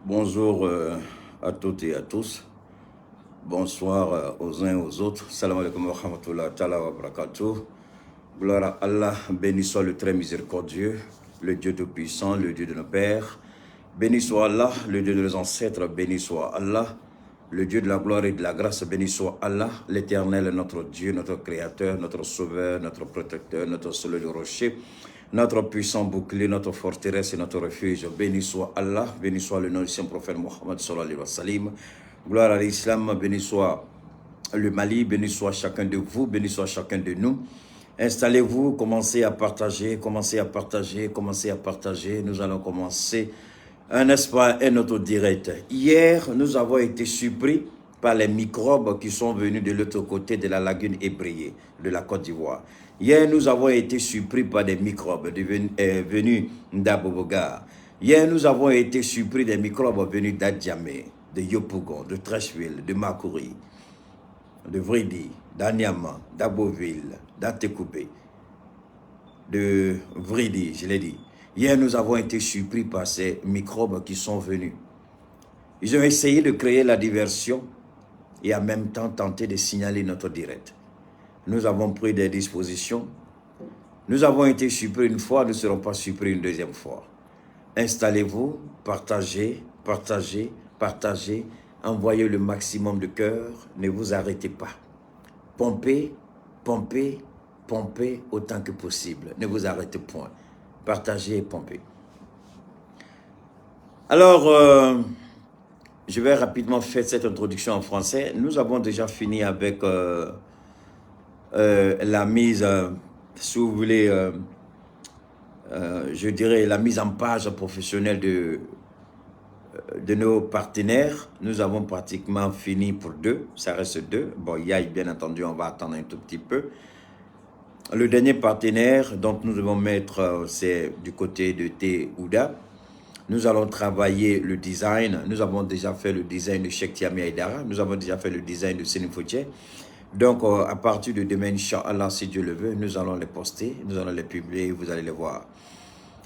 Bonjour à toutes et à tous. Bonsoir aux uns et aux autres. Salam alaikum wa rahmatullahi ta'ala wa barakatuh. Gloire à Allah, béni soit le très miséricordieux, le Dieu tout-puissant, le Dieu de nos pères. Béni soit Allah, le Dieu de nos ancêtres, béni soit Allah, le Dieu de la gloire et de la grâce, béni soit Allah, l'Éternel, notre Dieu, notre Créateur, notre Sauveur, notre Protecteur, notre solide rocher, notre puissant bouclier, notre forteresse et notre refuge. Béni soit Allah, béni soit le nom du Saint prophète Mohammed sallallahu alayhi wa sallam. Gloire à l'Islam, béni soit le Mali, béni soit chacun de vous, béni soit chacun de nous. Installez-vous, commencez à partager, commencez à partager, commencez à partager. Nous allons commencer n'est-ce pas, un autre direct. Hier, nous avons été surpris par les microbes qui sont venus de l'autre côté de la lagune Ébrié, de la Côte d'Ivoire. Hier, nous avons été surpris par des microbes venus d'Abobogar. Hier, nous avons été surpris des microbes venus d'Adjamé, de Yopougon, de Trècheville, de Makouri, de Vridi, d'Anyama, d'Aboville, d'Atekoubé, de Vridi, je l'ai dit. Hier, nous avons été surpris par ces microbes qui sont venus. Ils ont essayé de créer la diversion et en même temps tenté de signaler notre direct. Nous avons pris des dispositions. Nous avons été surpris une fois, nous ne serons pas surpris une deuxième fois. Installez-vous, partagez, partagez, partagez, envoyez le maximum de cœur, ne vous arrêtez pas. Pompez, pompez, pompez autant que possible, ne vous arrêtez point. Partagez et pompez. Alors, je vais rapidement faire cette introduction en français. Nous avons déjà fini avec la mise, si vous voulez, je dirais la mise en page professionnelle de nos partenaires. Nous avons pratiquement fini pour 2, ça reste 2. Bon, il y a bien entendu, on va attendre un tout petit peu. Le dernier partenaire dont nous devons mettre, c'est du côté de T-Ouda. Nous allons travailler le design. Nous avons déjà fait le design de Cheikh Tiami Aïdara. Nous avons déjà fait le design de Selim Fouché. Donc, à partir de demain, Inch'Allah, si Dieu le veut, nous allons les poster, nous allons les publier, vous allez les voir.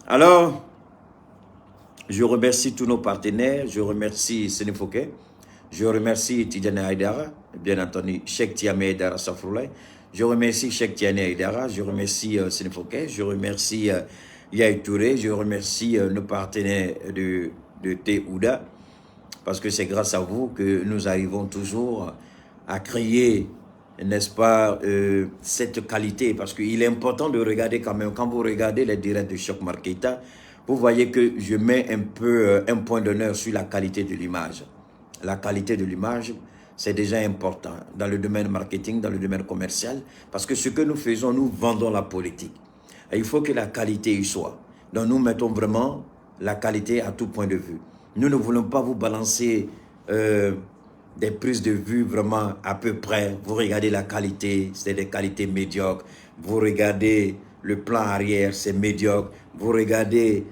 Alors, je remercie tous nos partenaires. Je remercie Selim Fouché. Je remercie Tidjane Aïdara, bien entendu, Cheikh Tiami Aïdara Safroulay. Je remercie Cheikh Tiani Aïdara, je remercie Selim Fouké, je remercie Yaï Touré, je remercie nos partenaires de T-Ouda, parce que c'est grâce à vous que nous arrivons toujours à créer, n'est-ce pas, cette qualité, parce qu'il est important de regarder quand même, quand vous regardez les directs de Choc Marketa, vous voyez que je mets un peu un point d'honneur sur la qualité de l'image. La qualité de l'image, c'est déjà important dans le domaine marketing, dans le domaine commercial, parce que ce que nous faisons, nous vendons la politique. Et il faut que la qualité y soit. Donc nous mettons vraiment la qualité à tout point de vue. Nous ne voulons pas vous balancer des prises de vue vraiment à peu près. Vous regardez la qualité, c'est des qualités médiocres. Vous regardez le plan arrière, c'est médiocre. Vous regardez,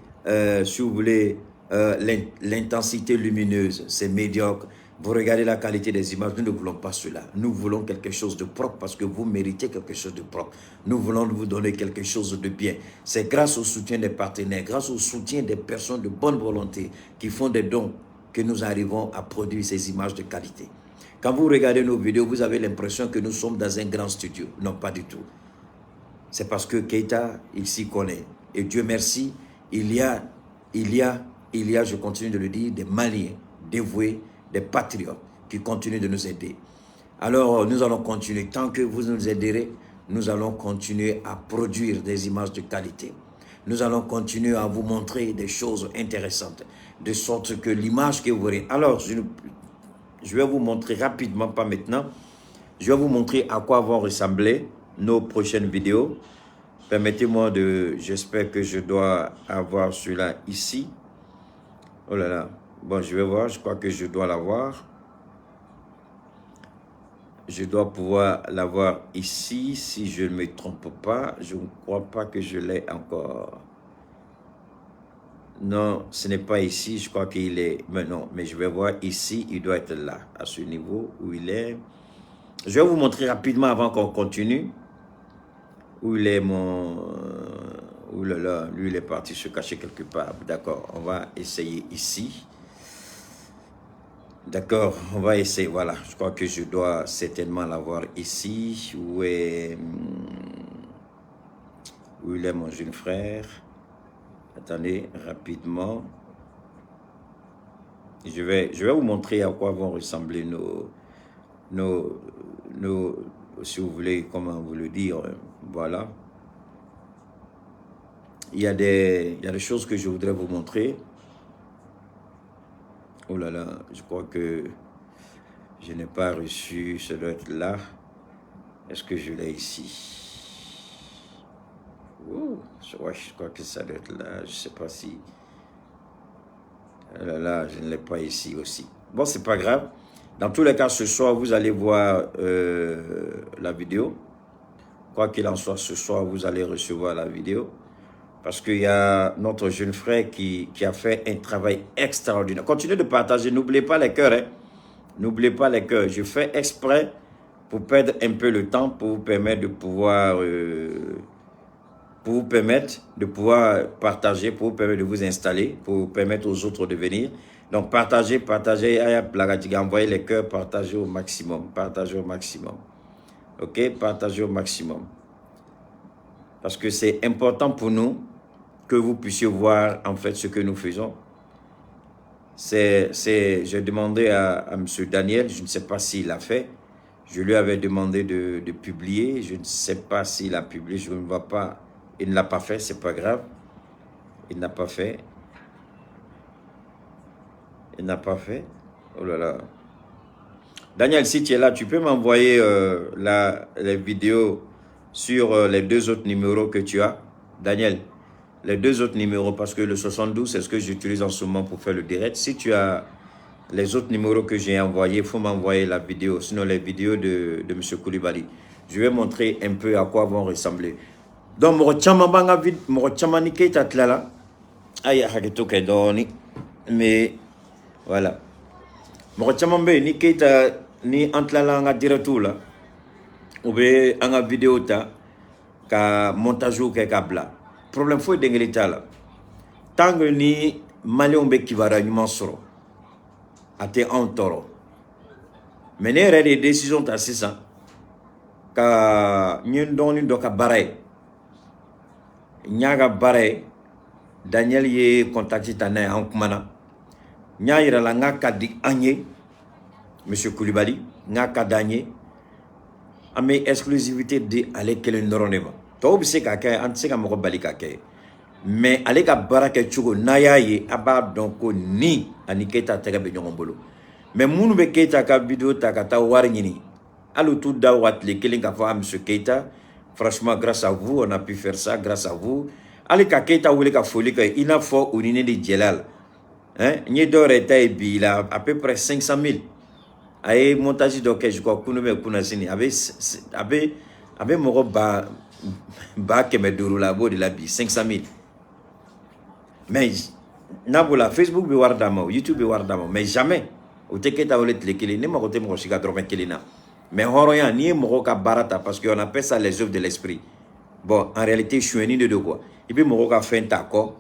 si vous voulez, l'intensité lumineuse, c'est médiocre. Vous regardez la qualité des images, nous ne voulons pas cela. Nous voulons quelque chose de propre parce que vous méritez quelque chose de propre. Nous voulons vous donner quelque chose de bien. C'est grâce au soutien des partenaires, grâce au soutien des personnes de bonne volonté qui font des dons que nous arrivons à produire ces images de qualité. Quand vous regardez nos vidéos, vous avez l'impression que nous sommes dans un grand studio. Non, pas du tout. C'est parce que Keita, il s'y connaît. Et Dieu merci, il y a, je continue de le dire, des Maliens dévoués, des patriotes qui continuent de nous aider. Alors, nous allons continuer. Tant que vous nous aiderez, nous allons continuer à produire des images de qualité. Nous allons continuer à vous montrer des choses intéressantes, de sorte que l'image que vous verrez... Alors, je vais vous montrer rapidement, pas maintenant, je vais vous montrer à quoi vont ressembler nos prochaines vidéos. Permettez-moi de... J'espère que je dois avoir celui-là ici. Oh là là. Bon, je vais voir. Je crois que je dois l'avoir. Je dois pouvoir l'avoir ici. Si je ne me trompe pas, je ne crois pas que je l'ai encore. Non, ce n'est pas ici. Je crois qu'il est... Mais non, mais je vais voir ici. Il doit être là, à ce niveau où il est. Je vais vous montrer rapidement avant qu'on continue. Où il est mon... Ouh là là, lui il est parti se cacher quelque part. D'accord, on va essayer ici. D'accord, on va essayer. Voilà, je crois que je dois certainement l'avoir ici. Où est mon jeune frère? Attendez, rapidement. Je vais vous montrer à quoi vont ressembler nos, si vous voulez, comment vous le dire, voilà. Il y a des choses que je voudrais vous montrer. Oh là là, je crois que je n'ai pas reçu, ça doit être là. Est-ce que je l'ai ici? Oh, je crois que ça doit être là, je ne sais pas si... Oh là là, je ne l'ai pas ici aussi. Bon, c'est pas grave. Dans tous les cas, ce soir, vous allez voir la vidéo. Quoi qu'il en soit, ce soir, vous allez recevoir la vidéo. Parce qu'il y a notre jeune frère qui a fait un travail extraordinaire. Continuez de partager, n'oubliez pas les cœurs. Hein. N'oubliez pas les cœurs. Je fais exprès pour perdre un peu le temps, pour vous permettre de pouvoir... partager, pour vous permettre de vous installer, pour vous permettre aux autres de venir. Donc, partagez, envoyez les cœurs, partagez au maximum. Partagez au maximum. Ok? Partagez au maximum. Parce que c'est important pour nous que vous puissiez voir en fait ce que nous faisons. J'ai demandé à M. Daniel, je ne sais pas s'il l'a fait. Je lui avais demandé de publier. Je ne sais pas s'il a publié. Je ne vois pas. Il ne l'a pas fait, c'est pas grave. Il n'a pas fait. Il n'a pas fait. Oh là là. Daniel, si tu es là, tu peux m'envoyer les vidéos sur les deux autres numéros que tu as. Daniel, les deux autres numéros, parce que le 72, c'est ce que j'utilise en ce moment pour faire le direct. Si tu as les autres numéros que j'ai envoyés, il faut m'envoyer la vidéo, sinon les vidéos de M. Koulibaly. Je vais montrer un peu à quoi vont ressembler. Donc, mais voilà. Ni Keita ni antlala nga directu la ou be anga vidéo ta ka montage ke ka bla problème fo dengeli tala tant ni malien be kibara nyuma soro ate en toro mais ne yɛrɛ de décision ta sisan ka nyen doni do ka baray nyaga baray Daniel ye contacté ta na en kumana nya yira la nga ka di anye Monsieur Koulibaly nga ka danye ame exclusivité de ale kelen doronema to bi se ka kɛ an se ka mɔgɔ bali ka kɛ mais ale ka baara kɛ cogo n'a y'a ye a b'a dɔn ko ni ani Keita tɛgɛ bɛ ɲɔgɔn bolo mais minnu bɛ Keita ka vidéo ta ka taa wari ɲini hali t'u da wa tile kelen ka fɔ Monsieur Keita franchement grâce à vous on a pu faire ça grâce à vous hali ka Keita wele ka foli kɛ i n'a fɔ u ni ne de jɛla la hein n ye dɔ yɛrɛ ta ye bi la à peu près 500 000 aye montage dɔ kɛ je crois kunubɛ kunasini a bɛ mɔgɔ ba 500 la a b'o de la bi 500 000 mais n'a b'o la Facebook bɛ wari d'a ma YouTube bɛ wari d'a ma mais jamais o tɛ Keita wele tile kelen ne mago tɛ mɔgɔ si ka dɔrɔmɛ kelen na mais hɔrɔnya n'i ye mɔgɔ ka baara ta parce que on appelle ça les œuvres de l'esprit bon en réalité sonyɛni de don quoi i bɛ mɔgɔ ka fɛn ta kɔ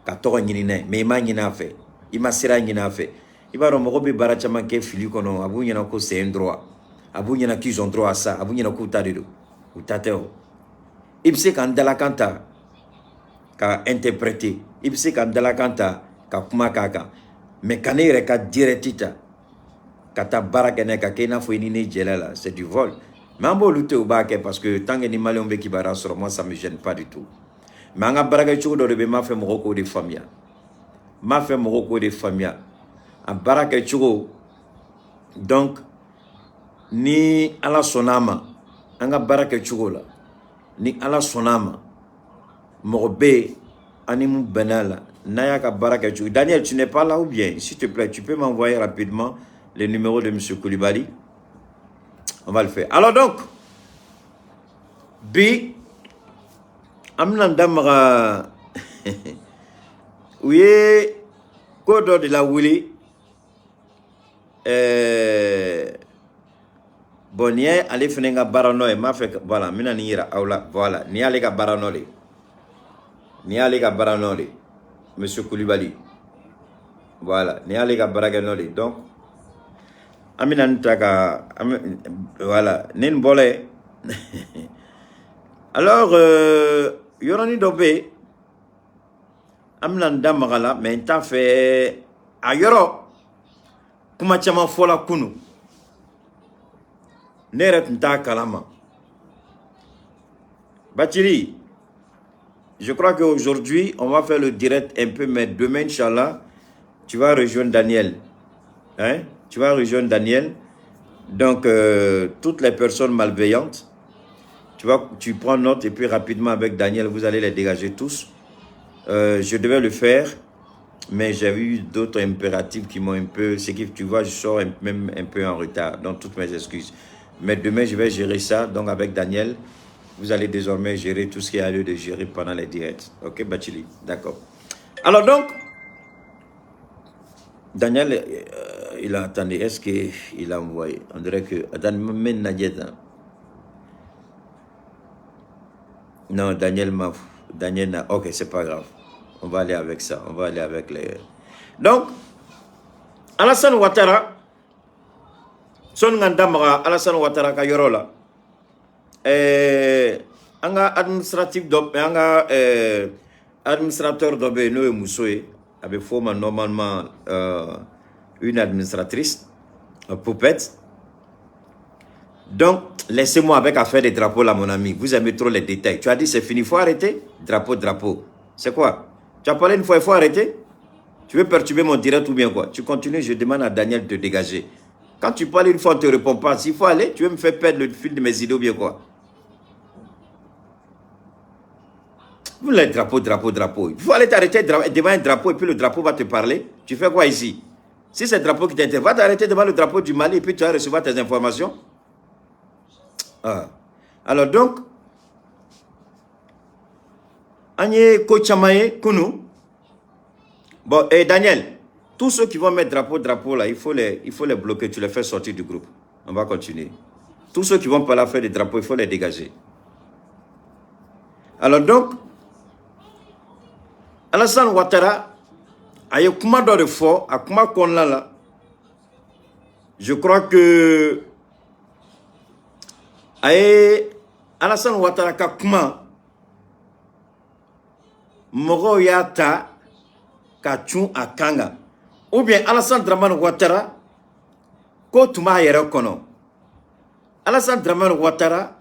ka tɔgɔ ɲini n'a ye mais i m'a ɲini a fɛ i ma sira ɲini a fɛ i b'a dɔn mɔgɔ bɛ baara caman kɛ fili kɔnɔ a b'u ɲɛna ko c'est un droit a b'u ɲɛna qu'ils ont droit à ça a b'u ɲɛna k'u ta de don u ta tɛ o i bɛ se ka n dalakan ta ka interpréter i bɛ se ka n dalakan ta ka kuma k'a kan mais ka ne yɛrɛ ka direct ta ka taa baara kɛ n'a ye ka kɛ i n'a fɔ i ni ne jɛla la c'est du vol mais an b'olu tɛ u b'a kɛ parce que tant que ni maliyɛnw bɛ kibaruya sɔrɔ moi ça me gêne pas du tout mais an ka baarakɛ cogo dɔ de bɛ n b'a fɛ mɔgɔw k'o de faamuya n b'a fɛ mɔgɔw k'o de faamuya a baara kɛ cogo donc ni ala sɔnna a ma an ka baara kɛ cogo la ni ala sɔnna a ma mɔgɔ bɛ yen ani mun bɛnna la n'a y'a ka baara kɛ cogo Daniel tu n'es pas là ou bien s'il te plaît tu peux m'envoyer rapidement le numéro de monsieur Koulibaly on va le faire alors donc bi an bɛna n da maga u ye ko dɔ de la wuli bon ni ye ale fɛnɛ ka baara nɔ ye m'a fɛ voilà n bɛna nin yira aw la voilà ni y'ale ka baara nɔ de ni y'ale ka baara nɔ de monsieur Koulibaly voilà ni y'ale ka baarakɛ nɔ de donc Voilà. Alors, Yorani Dobé, Amnanda Magala, mais t'as fait ailleurs. Kuma chama fola kunu. Neret nta kalama. Bachiri, je crois qu'aujourd'hui, on va faire le direct un peu, mais demain, Inch'Allah, tu vas rejoindre Daniel. Hein? Tu vas rejoindre Daniel. Donc, toutes les personnes malveillantes, tu prends note et puis rapidement avec Daniel, vous allez les dégager tous. Je devais le faire, mais j'ai eu d'autres impératifs qui m'ont un peu... C'est que tu vois, je sors même un peu en retard, donc toutes mes excuses. Mais demain, je vais gérer ça. Donc, avec Daniel, vous allez désormais gérer tout ce qu'il y a lieu de gérer pendant les directs. Ok, Bachili? D'accord. Alors donc, Daniel, il a attendu. Est-ce qu'il a envoyé? On dirait que... Non, Daniel m'a... Daniel n'a... Ok, c'est pas grave. On va aller avec ça. On va aller avec les... Donc, Alassane Ouattara, son ngandamara Alassane Ouattara ka yoro la. Anga administratif dobe, anga administrateur dobe no musoye, avec forme normalement une administratrice, poupette. Donc, laissez-moi avec affaire des drapeaux là, mon ami. Vous aimez trop les détails. Tu as dit c'est fini, il faut arrêter. Drapeau, drapeau. C'est quoi? Tu as parlé une fois, il faut arrêter. Tu veux perturber mon direct ou bien quoi? Tu continues, je demande à Daniel de te dégager. Quand tu parles une fois, on ne te répond pas. S'il faut aller, tu veux me faire perdre le fil de mes idées ou bien quoi? Vous les drapeaux, drapeau, drapeau. Il faut aller t'arrêter devant un drapeau et puis le drapeau va te parler. Tu fais quoi ici? Si c'est le drapeau qui t'intéresse, va t'arrêter devant le drapeau du Mali et puis tu vas recevoir tes informations. Ah. Alors donc, Agnès Kochamaye Kounou. Bon, et Daniel, tous ceux qui vont mettre drapeau là, il faut les bloquer, tu les fais sortir du groupe. On va continuer. Tous ceux qui vont pas la faire des drapeaux, il faut les dégager. Alors donc, Alassane Ouattara a eu kuma de fort, a kuma konla là. Je crois que Alassane Ouattara ka kuma Moro Yata ka chun akanga. Ou bien Alassane Dramane Ouattara ko tuma yere kono. Alassane Dramane Ouattara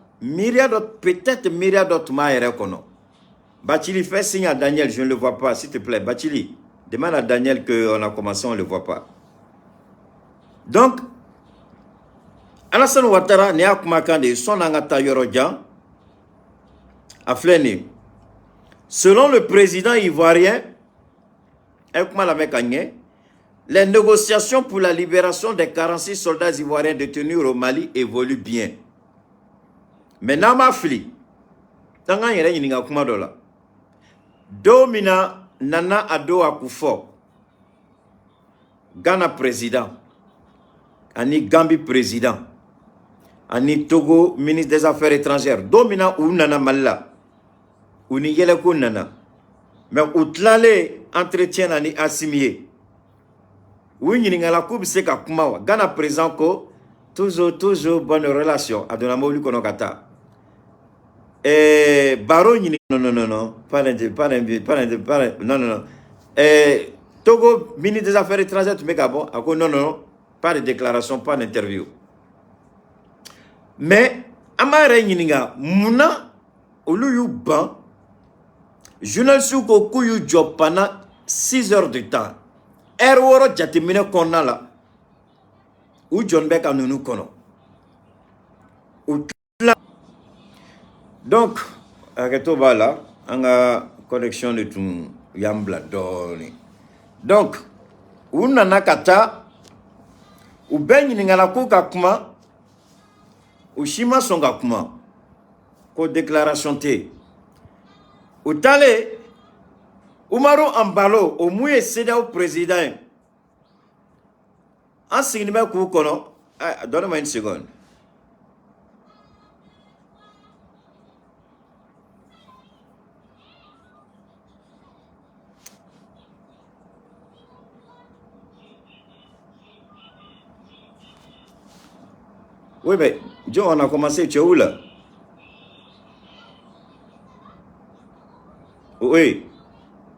peut-être myriade tuma yere kono. Bachili, fais signe à Daniel, je ne le vois pas, s'il te plaît. Bachili, demande à Daniel qu'on a commencé, on ne le voit pas. Donc, Alassane Ouattara n'est pas de son angata yorodjan à Fléni. Selon le président ivoirien, les négociations pour la libération des 46 soldats ivoiriens détenus au Mali évoluent bien. Mais Namafli, Tangan yere yininga kuma dola. Domina Nana Ado Akufo, Ghana président, Ani Gambi président, Ani Togo ministre des Affaires étrangères, Domina ou Nana Malla, ou ni Yeleko Nana, mais ou tlale entretien Ani Assimie. Oui, ni la coupe c'est qu'à Kumawa, Ghana président ko, toujours bonne relation, Adonamo Lukonokata. Baro non, pas non. Togo, ministre des Affaires étrangères, tu mets Gabon, non, pas de déclaration, pas d'interview. Mais, Amara Yininga, Mouna, Oluyu Ban, journal Souko Kuyu job pendant 6 heures de temps. Erworo Jatimine Konala, ou John Beck à Nounou Kono. Donc, Aketoba là, on a connexion de tout Yambla Doni. Donc, ou Nanakata, ou Ben Yiningala Kokakuma, ou Shima Songakuma, ko déclaration T. Ou Tale, Umaru Ambalo, au mouye cédé au président. En signant Koukono, donne-moi une seconde. Oui, mais Joe, on a commencé. Tu es où là? Oui.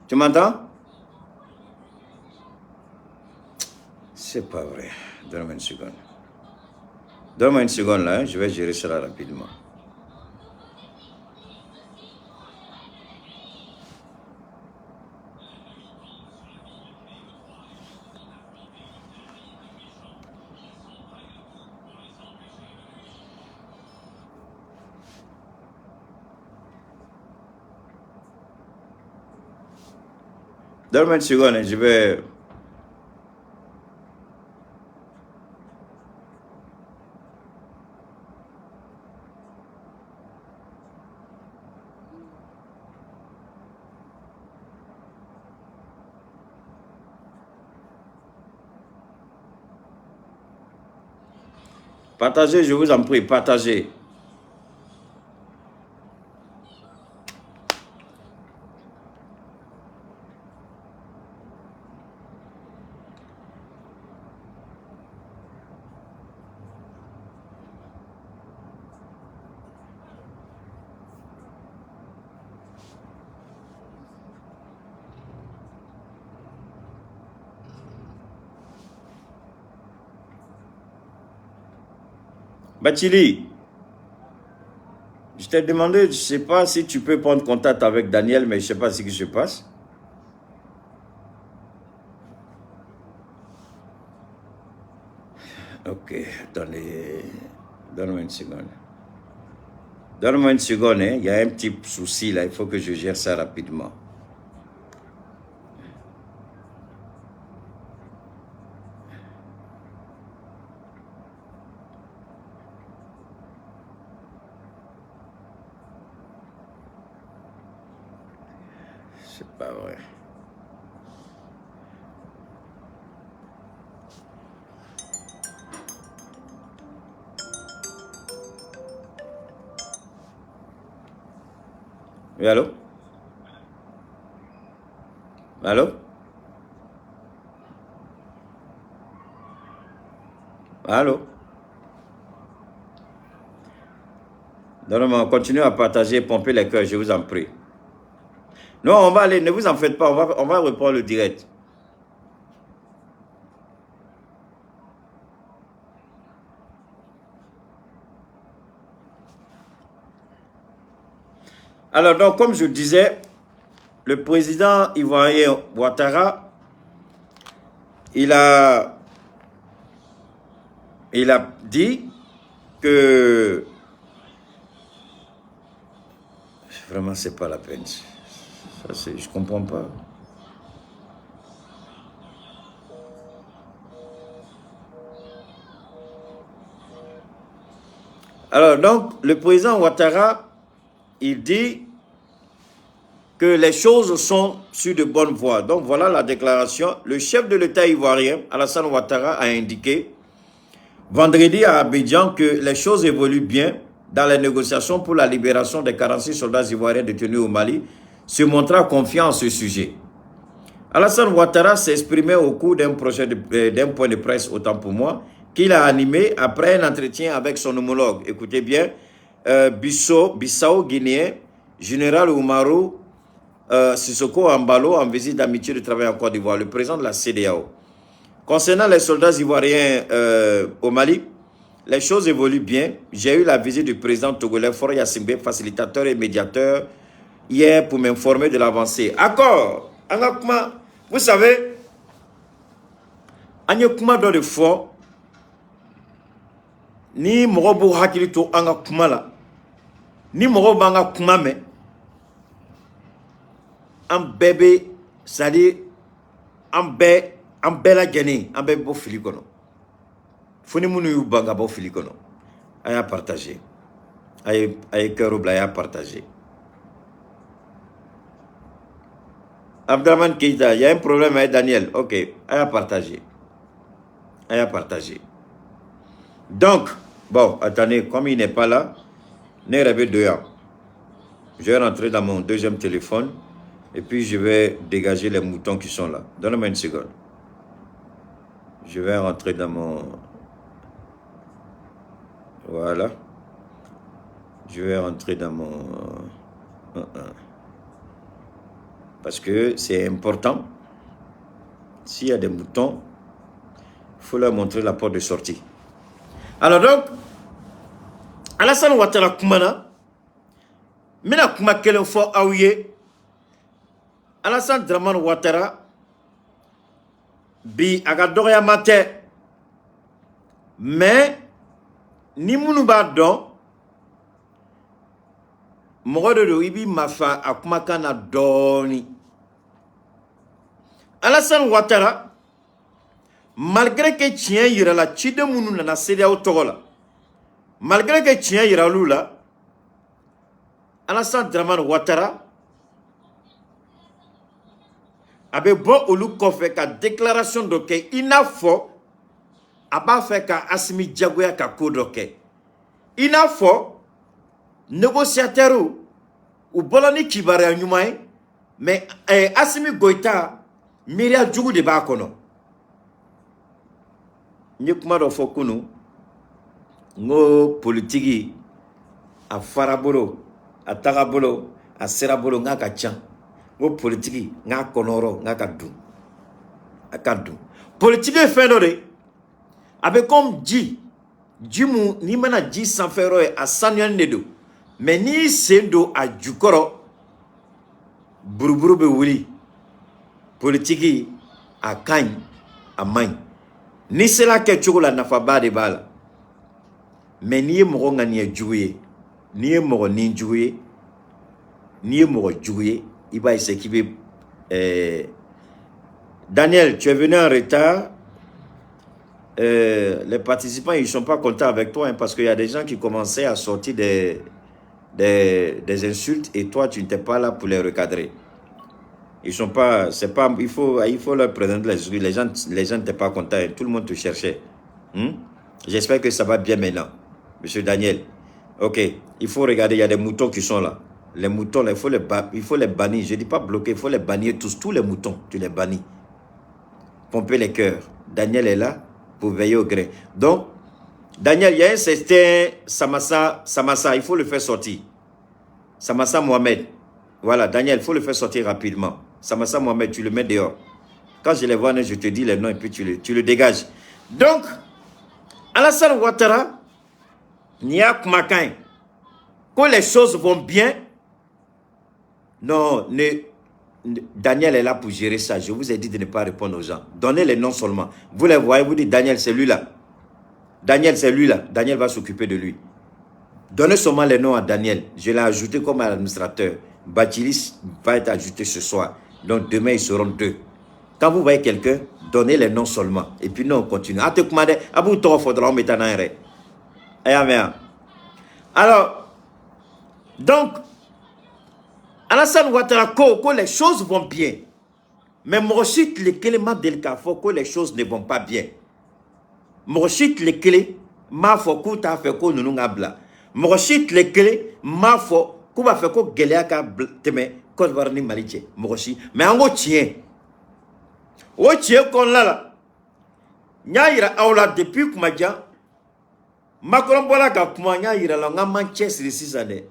Tu m'entends? C'est pas vrai. Donne-moi une seconde. Donne-moi une seconde là, hein. Je vais gérer cela rapidement. Donne-moi une seconde, hein. Je vais... Partagez, je vous en prie, partagez. Bachili, je t'ai demandé, je ne sais pas si tu peux prendre contact avec Daniel, mais je ne sais pas ce qui se passe. Ok, attendez. Donne-moi une seconde. Donne-moi une seconde, hein. Il y a un petit souci là, il faut que je gère ça rapidement. C'est pas vrai. Oui, allô? Allô? Allô? Donne-moi, continuez à partager, pomper les cœurs, je vous en prie. Non, on va aller, ne vous en faites pas, on va reprendre le direct. Alors, donc, comme je disais, le président ivoirien Ouattara, il a dit que vraiment, c'est pas la peine. Ça, je comprends pas. Alors, donc, le président Ouattara, il dit que les choses sont sur de bonnes voies. Donc, voilà la déclaration. Le chef de l'État ivoirien, Alassane Ouattara, a indiqué vendredi à Abidjan que les choses évoluent bien dans les négociations pour la libération des 46 soldats ivoiriens détenus au Mali, se montrant confiant en ce sujet. Alassane Ouattara s'est exprimé au cours d'un point de presse, autant pour moi, qu'il a animé après un entretien avec son homologue. Écoutez bien, Bissau guinéen, général Oumarou Sissoko Ambalo, en visite d'amitié de travail en Côte d'Ivoire, le président de la CEDEAO. Concernant les soldats ivoiriens au Mali, les choses évoluent bien. J'ai eu la visite du président togolais Faure Yassimbe, facilitateur et médiateur, hier pour m'informer de l'avancée. Accord. Vous savez, Anyakuma do de fort, ni morobo hakilito angakuma la, ni morobo angakuma me, un bébé, c'est-à-dire un bel gagné, un bébé beau filikono. Foni munu yu banga beau filikono. Aya partager. Aye cœur aya partager. Abdraman Keita, il y a un problème avec Daniel. Ok, aya partager. Aya partager. Donc, bon, attendez, comme il n'est pas là, ne rêvez de rien. Je vais rentrer dans mon deuxième téléphone et puis je vais dégager les moutons qui sont là. Donne-moi une seconde. Je vais rentrer dans mon... Voilà. Je vais rentrer dans mon... Parce que c'est important. S'il y a des moutons, il faut leur montrer la porte de sortie. Alors donc, Alassane Ouattara Koumana, Mina Kouma Kelen Fo Aouye, Alassane Dramane Ouattara, Bi Agadoria Mate, mais, ni Mounouba Don, Morodo de Ibi Mafa Akumakana Doni. Alassane Ouattara, malgré que tien ira la chide mounou na sédia au Togola, malgré que tien ira lula, Alassane Dramane Ouattara, avait bon ou lou fait ka déclaration de que ina fo, aba fait ka Assimi Diagoya ka kodoke. Ina fo, négociateur ou bolani kibare nyumae, mais Assimi Goïta, Miria Djougou de Bakono. Nyekuma do fokunu, ngo politiki, a farabolo, a tagabolo, a serabolo, nga ka chan. Ngo politiki, nga konoro, nga ka dou. A ka dou. Politiki fenore, avec comme dit, Djimou, ni mana dit sans faire a sanyan nedo. Mais ni sendo a djukoro, buruburu be wuli. Politiki, a kany, a magne. Ni cela que tu la nafaba de bala. Mais ni e moro nga ni e joué, ni e moro ni joué, ni e moro joué, il va s'équiper. Daniel, tu es venu en retard. Les participants, ils ne sont pas contents avec toi hein, parce qu'il y a des gens qui commençaient à sortir des insultes et toi, tu n'étais pas là pour les recadrer. Ils sont pas, c'est pas, il faut leur présenter les excuses. Les gens n'étaient pas contents. Tout le monde te cherchait. J'espère que ça va bien maintenant, Monsieur Daniel. Ok, il faut regarder. Il y a des moutons qui sont là. Les moutons, là, il faut les bannir. Je dis pas bloquer, il faut les bannir tous. Tous les moutons, tu les bannis. Pomper les cœurs. Daniel est là pour veiller au grain. Donc, Daniel, il y a un certain Samassa, il faut le faire sortir. Samassa Mohamed. Voilà, Daniel, il faut le faire sortir rapidement. Samassa Mohamed, tu le mets dehors. Quand je les vois, je te dis les noms et puis tu le dégages. Donc, Alassane Ouattara, Nia Kumakan, quand les choses vont bien, non, Daniel est là pour gérer ça. Je vous ai dit de ne pas répondre aux gens. Donnez les noms seulement. Vous les voyez, vous dites Daniel, c'est lui-là. Daniel, c'est lui-là. Daniel va s'occuper de lui. Donnez seulement les noms à Daniel. Je l'ai ajouté comme administrateur. Batilis va être ajouté ce soir. Donc demain, ils seront 2. Quand vous voyez quelqu'un, donnez les noms seulement. Et puis nous, on continue. Alors, donc, Alassane Ouattara, quand les choses vont bien, mais Mochit, les clés, que les choses ne vont pas bien. Mochit, les clés, ma fo kuta fait ko nunu ngabla. Mochit, les clés, ma fo kuba fait ko gelea ka teme ko warni maliche. Mochi, mais ango tien. O tien kon la. Nyaira awla depuis kumaja. Makron bola ka kuma nyaira la nga Manchester sisade.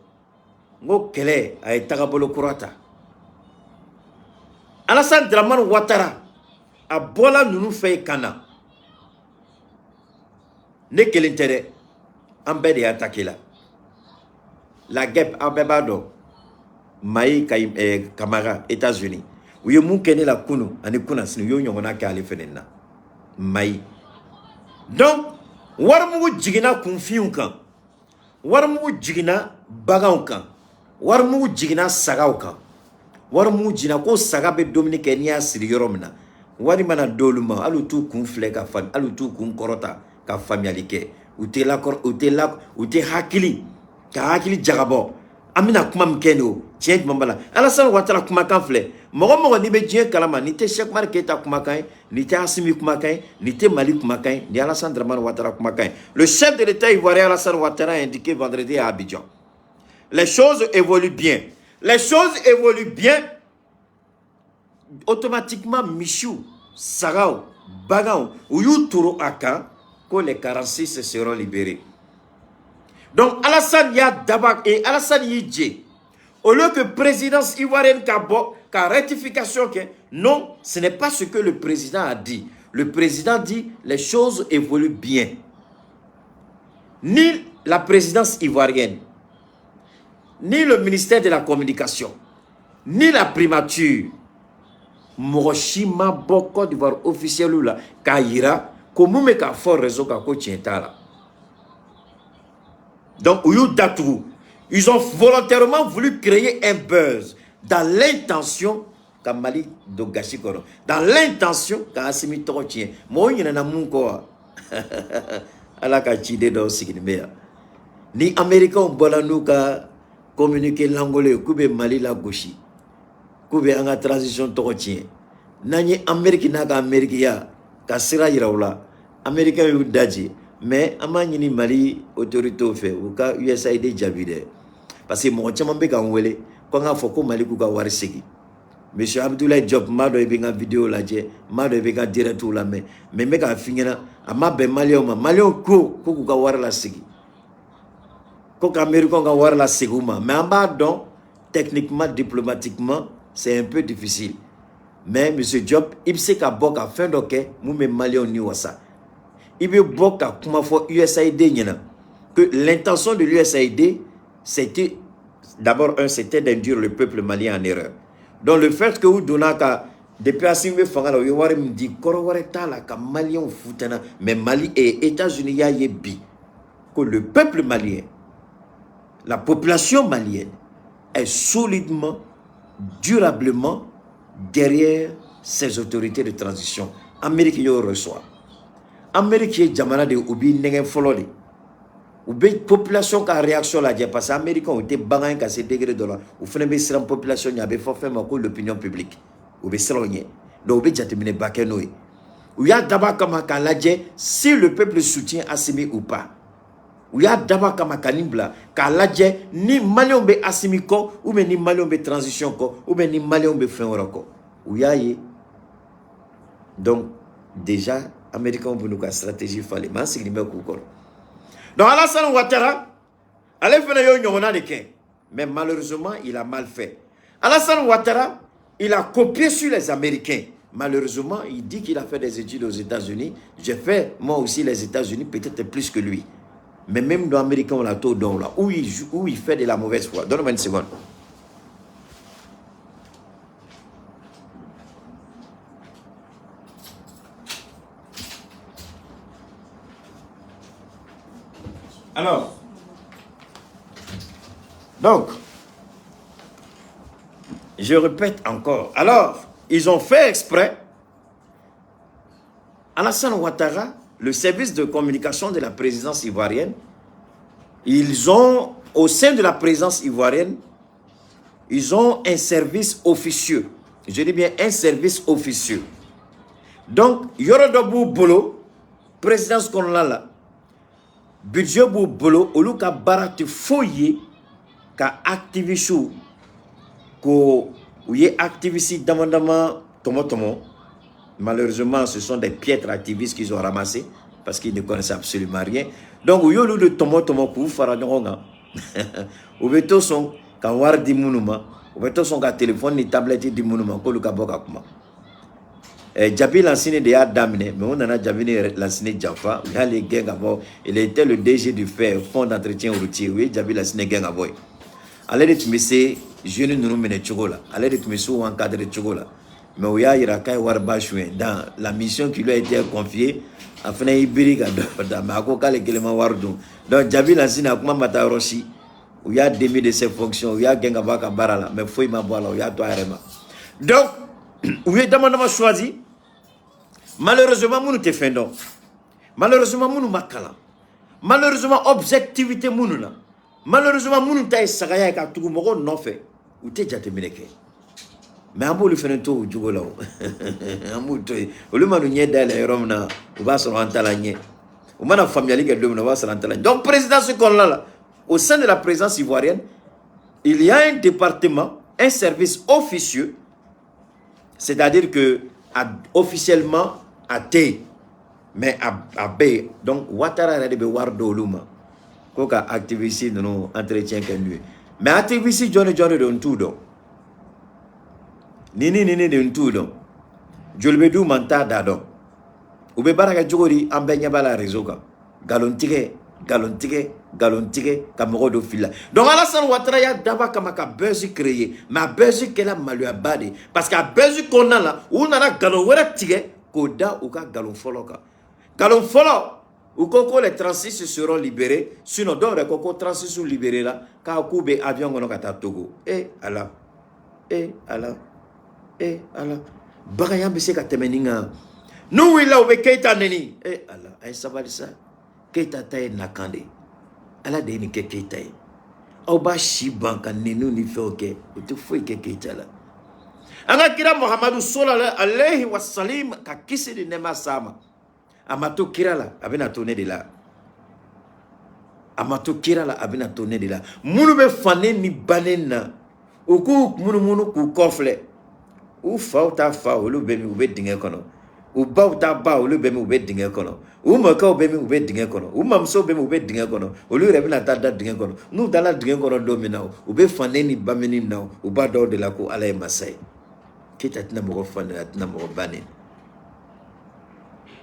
Ngo kele ay tagabolo kurata. Alassane Dramane Ouattara a bola nunu fay kana. Ne kelintere ambe de attaquer là. La guêpe abebado Maï Camara États-Unis. Où mon kene la kunu ane kuna sinu yo nyongona ka ale fenena. Maï. Donc warmu jigina confiun kan. Warmu jigina bagaw kan. Warmu jigina sagaw kan. Warmu jina ko saga be Dominique ni asiri yoromna. Wari mana doluma alu tu kun flega fan alu tu kun korota ka familialité. Ou te hakili ka hakili jagabo. Amina kuma mkeno tiens mambala Alassane Ouattara kuma kan fle mogo ni be dien kalama ni te Cheikh Oumar Keïta kuma kan ni te Assimi kuma kan ni te Mali kuma kan ni Alassane Dramane Ouattara kuma kan. Le chef de l'État ivoirien Alassane Ouattara a indiqué vendredi à Abidjan. Les choses évoluent bien. Les choses évoluent bien. Automatiquement Michou, Sarao, Bagao ou Youtoro Aka que les 46 seront libérés. Donc Alassane ya Dabak et Alassane Yidje, au lieu que présidence ivoirienne ka rectification, non, ce n'est pas ce que le président a dit. Le président dit les choses évoluent bien. Ni la présidence ivoirienne, ni le ministère de la communication, ni la primature, Moroshima Boko d'Ivoire officiel ou la Kaira, comme me ka fort réseau ka ko tientala. Donc, ils ont volontairement voulu créer un buzz dans l'intention que Mali Dogashi Koro. Dans l'intention qu'Assimi Toro tient. Moi, il y en a mon quoi. Allah ka chide do signiméa. Ni Américains bolanu ka communiquer l'angolais kube Mali la gauchi. Kube anga transition Toro tient. Nani Amérique na ka Amérique ya ka sira yiraula. Américains yu daji. Mais amani Mali autorité au fait ou ka USAID jabide. Parce que mon chama be kan wele ko nga foko Mali ku ka warisegi. Monsieur Abdoulaye Diop mado e benga vidéo la je mado e benga direct la mais me ka fingena ama be Malien ko ku ka war la segi. Ko ka Américain ka war la seguma mais en bas donc techniquement diplomatiquement c'est un peu difficile. Mais monsieur Diop il sait ka boka fin doké mu me Malien ni wasa. Il veut boka kuma fo USAID nyena que l'intention de l'USAID c'était d'abord c'était d'induire le peuple malien en erreur. Donc le fait que vous donnez ka depuis Assimi Fangala vous voyez me dit korowara la ka malien foutana mais Mali et États-Unis ya yebi que le peuple malien, la population malienne est solidement, durablement derrière ces autorités de transition. Amérique yo reçoit. Amérique est jamana de ubi negen fololi. Ubi population ka réaction la dia parce que américain était bangain ka ce degré de là. Ou fene be siram population ya be fo faire mako l'opinion publique. Ubi selonye. Donc ubi jatemine bakenoy. Ou ya daba kama ka la dia si le peuple soutient Assimi ou pas. Ou ya daba kama kanimbla ka la dia ni Malion be Assimi ko ou ni Malion be transition ko ou ni Malion be fin ko. Ou ya ye. Donc déjà Américains pour nous la stratégie fallait mais c'est limé koukor. Donc Alassane Ouattara allait faire yo nyona de ken mais malheureusement il a mal fait. Alassane Ouattara il a copié sur les Américains. Malheureusement, il dit qu'il a fait des études aux États-Unis. J'ai fait moi aussi les États-Unis peut-être plus que lui. Mais même dans l'Américain on l'a tout don là où il fait de la mauvaise foi. Donne-moi une seconde. Alors, donc, je répète encore. Alors, ils ont fait exprès. Alassane Ouattara, le service de communication de la présidence ivoirienne, ils ont, au sein de la présidence ivoirienne, ils ont un service officieux. Je dis bien un service officieux. Donc, Yorodobou Bolo, présidence qu'on a là, budget bu bolo olu ka barati foye ka activiste ko ouye activiste damandama tomo malheureusement ce sont des piètres activistes qu'ils ont ramassés parce qu'ils ne connaissent absolument rien. Donc ouye olu de tomo pour fara ngonga ou beto son ka war di munuma ou beto son ka téléphone ni tablette di munuma ko lu ka boka kuma. Djabi Lansine de Adamine, mais on en a Djabi Lansine Djafa, il était le DG du FER, Fonds d'entretien routier, oui, Djabi Lansine Gengaboy. Allez de Tmissé, je ne nous mène Tchogola, allez de Tmissé ou encadre Tchogola. Mais oui, il y a dans la mission qui lui a été confiée, afin d'Ibiriga, dans Makoka, les Kéléman Wardou. Donc Djabi Lansine a comment Mata Rossi, où il y a démis de ses fonctions, où il y a Gengabaka Barala, mais faut y m'avoir là, où il y a toi Arema. Donc, oui, d'abord choisi. Malheureusement, nous te faisons. Malheureusement, nous makala. Malheureusement, objectivité nous là. Malheureusement, nous t'ai sagaya ka tout moko non fait. Ou t'es déjà terminé. Mais ambo le fait tout du gola. Ambo toi. Au lieu de nous d'aller romna, on va se rentrer la nier. On m'a familier que on va se rentrer la. Donc président ce qu'on là, au sein de la présidence ivoirienne, il y a un département, un service officieux. C'est-à-dire que officiellement à T, mais à B. Donc, Ouattara a dit Wardo Luma. Ko ka activiste nous entretien que nous. Mais activiste Johnny de tout donc. Nini de tout donc. Jolbedu manta dado. Ube baraka jogori ambenya bala réseau ka. Galontige kamogo fila. Donc Alassane Ouattara ya daba kamaka buzz créé. Mais buzz kela malu abade parce que buzz qu'on a là, on a galon wera tige koda ou ka galon foloka. Galon folo ou koko les 36 seront libérés, sinon donc les koko 36 sont libérés là, ka koube avion ngono kata Togo. Allah. Bagaya bese ka temeninga. Nous il a oube Keita neni. Allah, ay sabali ça. Keita taye nakande. Ala de ni ke Keita ye. Aw ba shi banka nenu ni fe oke. O te foi ke Keita la. Anga kira Muhammadu sallallahu alayhi wa sallam ka kisi de nema sama. Amato kira la abina tourner de là. Amato kira la abina tourner de là. Munu be fane ni banena. Oku munu ku kofle. U fa ta fa olu be mi ube dinge kono. U ba ta ba olu be mi ube dinge kono. U maka ube mi ube dinge kono. U mamso be mi ube dinge kono. Olu rebina ta da dinge kono. Nu dala dinge kono do mi now. Ube fane ni bameni now. U ba do de la ko ala e masai. Kita tina mo fane tina mo banin.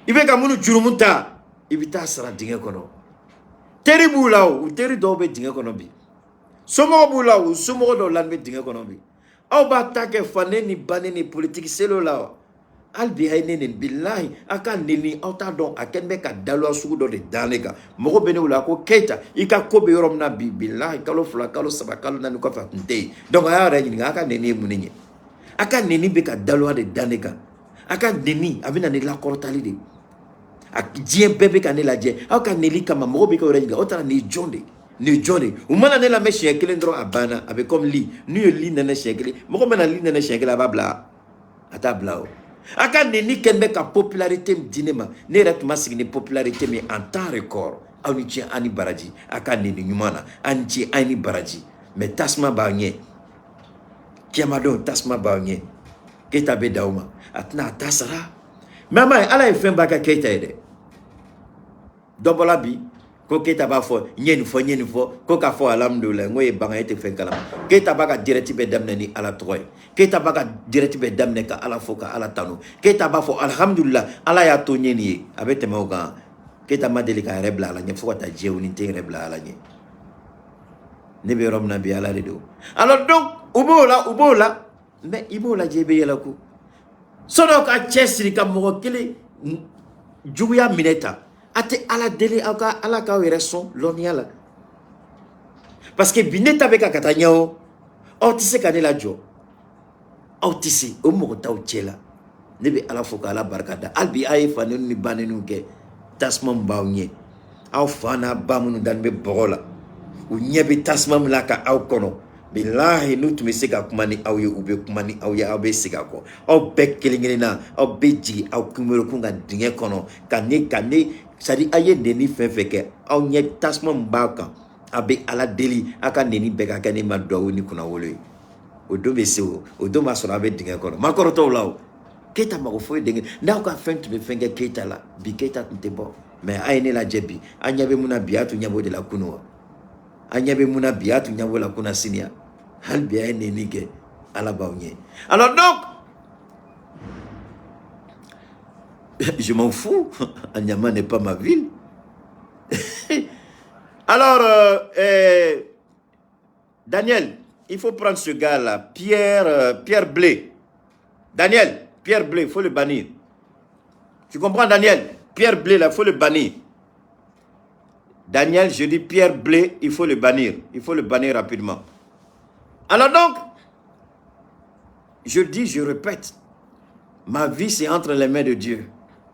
Ibe ka munu jurumuta. Ibita sara dinge kono. Teri bulao, u teri do be dinge kono bi. Somo bulao, somo do lan be dinge kono bi. Aw ba take fane ni bane ni politique selo la albi hayne ni billahi aka nini aw ta don aken be ka dalwa sugu do de danega mogo bene wala ko Keita ika ko be yorom na bi billahi kalo fula kalo saba kalo nani ko fa nte donc aya ra ni aka nini munenye aka nini be ka dalwa de danega aka nini abina ni la kortali de ak dien bebe ka ne la dien aka neli kama mogo be ko renga otara ni jonde ni jone umana ne la mechien kelen dro abana avec comme li ni li nene chekele moko mena li nene chekele babla ata blao aka ni kenbe ka popularité dinema ne retuma signi popularité mais en temps record ani ti ani baraji aka ni nyumana anti ani baraji mais tasma bañé kiamado tasma bañé Keita be dauma atna tasara mama ala e femba ka Keita ede dobola bi ko Keita ba fo nyeni fo ko ka fo alhamdulillah ngoy banga ete fen kala Keita ba ka direct be damne ni ala toy Keita ba ka direct be damne ka ala fo ka ala tanu Keita ba fo alhamdulillah ala ya to nyeni abete mawga Keita ma delika rebla ala nye fo ta jeuni te rebla ala nye ne be rom na bi ala redo alors donc ubola mais ibola jebe yela ko sono ka chesri ka mo kele juguya mineta ate ala deli ala ka reson loniala parce que bineta beka katanyao autise kanela jo autise o mo ta uchela nebe ala foka ala barkada albi ay fanu ni banenu ke tasmam bawnye aw fana bamunu dan be bogola u nyebe tasmam la ka aw kono billahi nutu misika kumani aw ye ube kumani aw ya aw be siga ko aw be kelingena aw be ji aw kumero kunga dinge kono kane sadi aye neni fefeke aw nye tasma mbaka abe ala deli aka neni beka kani ma do ni kuna wole odo be se odo ma sora be dinga kono makoro to law Keita ma ko foi dinga na ko fent be fenge Keita la bi Keita nte bo mais ayne la jebi anyabe muna biatu nyabo de la kuno anyabe muna biatu nyabo la kuna sinia hal bi ayne ni ke ala bawnye alors donc je m'en fous. Anyama n'est pas ma ville. Alors, Daniel, il faut prendre ce gars-là, Pierre Blé. Daniel, Pierre Blé, il faut le bannir. Tu comprends, Daniel? Pierre Blé, là, il faut le bannir. Daniel, je dis Pierre Blé, il faut le bannir. Il faut le bannir rapidement. Alors donc, je dis, je répète, ma vie, c'est entre les mains de Dieu.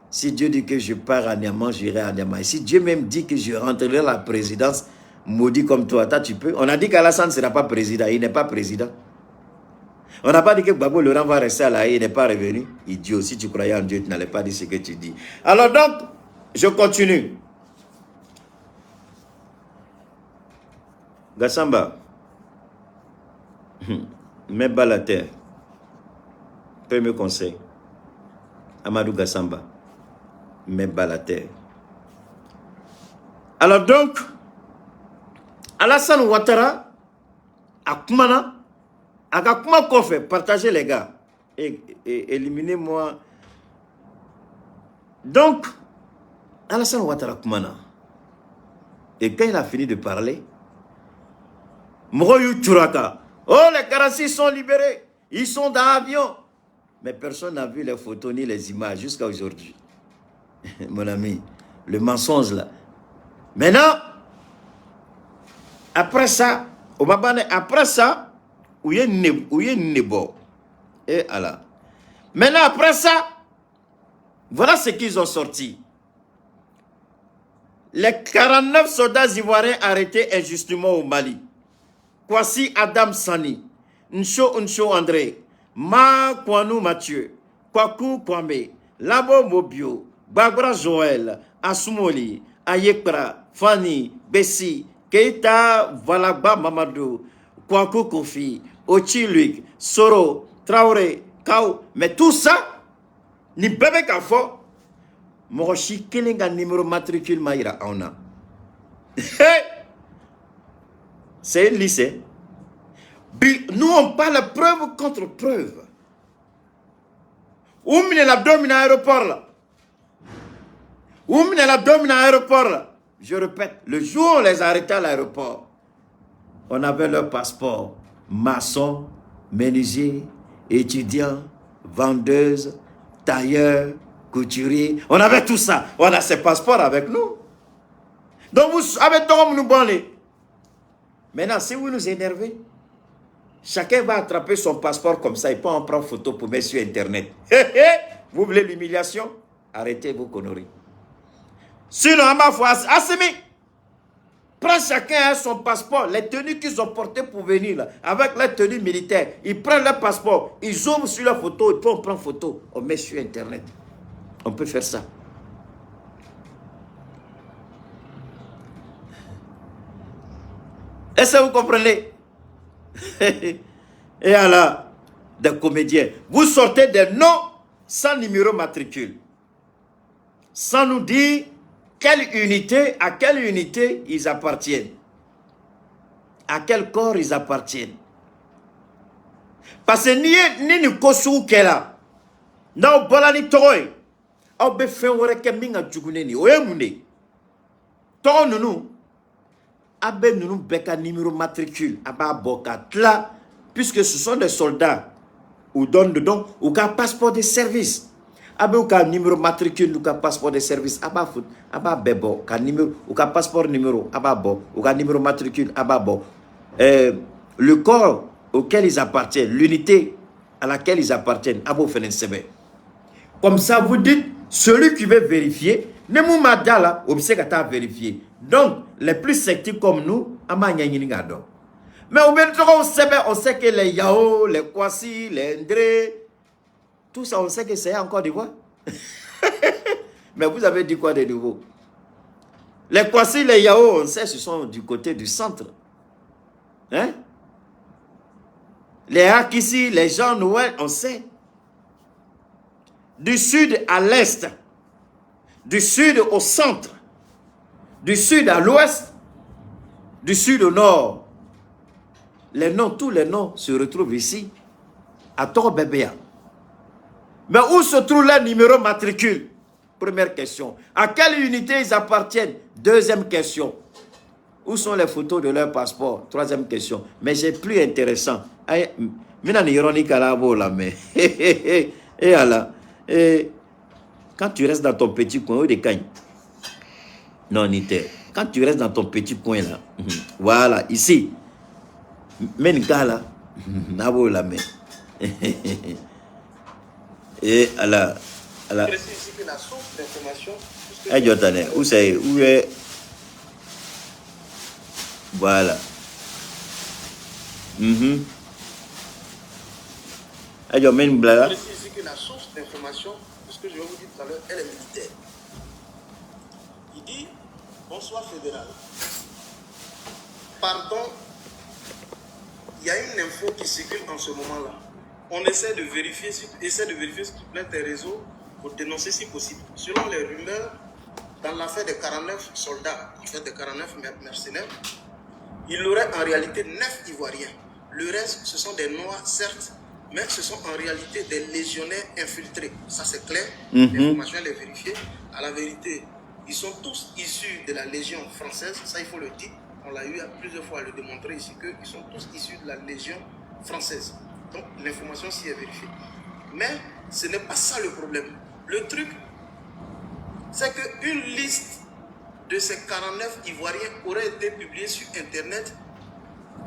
Si Dieu dit que je pars à Niamey, j'irai à Niamey. Si Dieu même dit que je rentrerai à la présidence, maudit comme toi, tu peux. On a dit qu'Alassane ne sera pas président. Il n'est pas président. On n'a pas dit que Gbagbo Laurent va rester à la haie, il n'est pas revenu. Idiot, si tu croyais en Dieu, tu n'allais pas dire ce que tu dis. Alors donc, je continue. Gassamba, mets bas la terre. Premier conseil. Amadou Gassamba, mets bas la terre. Alors donc, Alassane Ouattara, à Koumana, à Kouma Kofé, partagez les gars, et éliminez-moi. Donc, Alassane Ouattara Koumana, et quand il a fini de parler, Mroyou Turaka, oh les 46 sont libérés, ils sont dans l'avion. Mais personne n'a vu les photos ni les images jusqu'à aujourd'hui. Mon ami, le mensonge là. Maintenant, après ça, où y est Nebo. Et Allah. Maintenant, après ça, voilà ce qu'ils ont sorti. Les 49 soldats ivoiriens arrêtés injustement au Mali. Kwasi Adam Sani, Ncho André, Ma Kwanou Mathieu, Kwaku Kwame, Labo Mobio, Bagra Joël, Asumoli, Ayekra, Fanny, Bessi, Keita Valagba Mamadou, Kwaku Kofi, Ochi Luik, Soro, Traoré, Kao, mais tout ça, ni bébé Kafo, Moroshi Kelinga numéro matricule Maïra Auna. C'est un lycée. Nous, on parle preuve contre preuve. Où est l'abdomen à l'aéroport là? Où est l'abdomen à l'aéroport là? Je répète, le jour où on les a arrêtés à l'aéroport, on avait leur passeport. Maçon, menuisier, étudiant, vendeuse, tailleur, couturier. On avait tout ça. On a ces passeports avec nous. Donc vous avez tort nous bonner. Maintenant, si vous nous énervez, chacun va attraper son passeport comme ça. Il peut en prendre photo pour mettre sur Internet. Vous voulez l'humiliation? Arrêtez vos conneries. Sinon, ma foi, Assemi, prends chacun son passeport, les tenues qu'ils ont portées pour venir, là, avec la tenue militaire. Ils prennent leur passeport, ils zooment sur la photo, ils peuvent prendre photo, on met sur Internet. On peut faire ça. Est-ce que vous comprenez? Et alors, des comédiens, vous sortez des noms sans numéro matricule, sans nous dire à quelle unité ils appartiennent, à quel corps ils appartiennent. Parce que ni kosu kela, na bolani toy, au be fe wore ke minga juguneni, oye munde. Togo nunu, abe nunu beka numéro matricule, aba boka tla, puisque ce sont des soldats, ou donne dedans, ou ka passeport de service. Abe ou ka numéro matricule, ou ka passeport de service, aba foot, aba bebo, ka numéro, ou ka passeport numéro, aba bo, ou ka numéro matricule, aba bo. Le corps auquel ils appartiennent, l'unité à laquelle ils appartiennent, abo fenen sebe. Comme ça, vous dites, celui qui veut vérifier, ne mou madala, obsèque à vérifier. Donc, les plus sceptiques comme nous, ama nyanyiningadon. Mais on sait que les Yao, les Kwasi, les Ndré, tout ça, on sait que c'est encore des voix. Mais vous avez dit quoi de nouveau? Les Kwasi, les Yao, on sait, ce sont du côté du centre. Hein? Les Hakissi, les gens Noël, on sait. Du sud à l'est, du sud au centre, du sud à l'ouest, du sud au nord. Les noms, tous les noms se retrouvent ici, à Toro-Bébéa. Mais où se trouve leur numéro matricule? Première question. À quelle unité ils appartiennent? Deuxième question. Où sont les photos de leur passeport? Troisième question. Mais c'est plus intéressant. Et quand tu restes dans ton petit coin, non, Nité. Quand tu restes dans ton petit coin là, voilà, ici, Menkala, Nabo la main. Et alors, alors. Où c'est? Où est? Voilà. Je précise ici que la source d'information, ce que je vais vous dire tout à l'heure, elle est militaire. Il dit, bonsoir fédéral. Pardon, il y a une info qui circule en ce moment-là. On essaie de vérifier, s'il te plaît, tes réseaux pour dénoncer si possible. Selon les rumeurs, dans l'affaire des 49 soldats, en fait des 49 mercenaires, il aurait en réalité 9 Ivoiriens. Le reste, ce sont des Noirs, certes, mais ce sont en réalité des légionnaires infiltrés. Ça, c'est clair. L'information, elle est vérifiée. À la vérité, ils sont tous issus de la Légion française. Ça, il faut le dire. On l'a eu plusieurs fois à le démontrer ici, qu'ils sont tous issus de la Légion française. Donc, l'information s'y est vérifiée. Mais ce n'est pas ça le problème. Le truc, c'est qu'une liste de ces 49 Ivoiriens aurait été publiée sur Internet.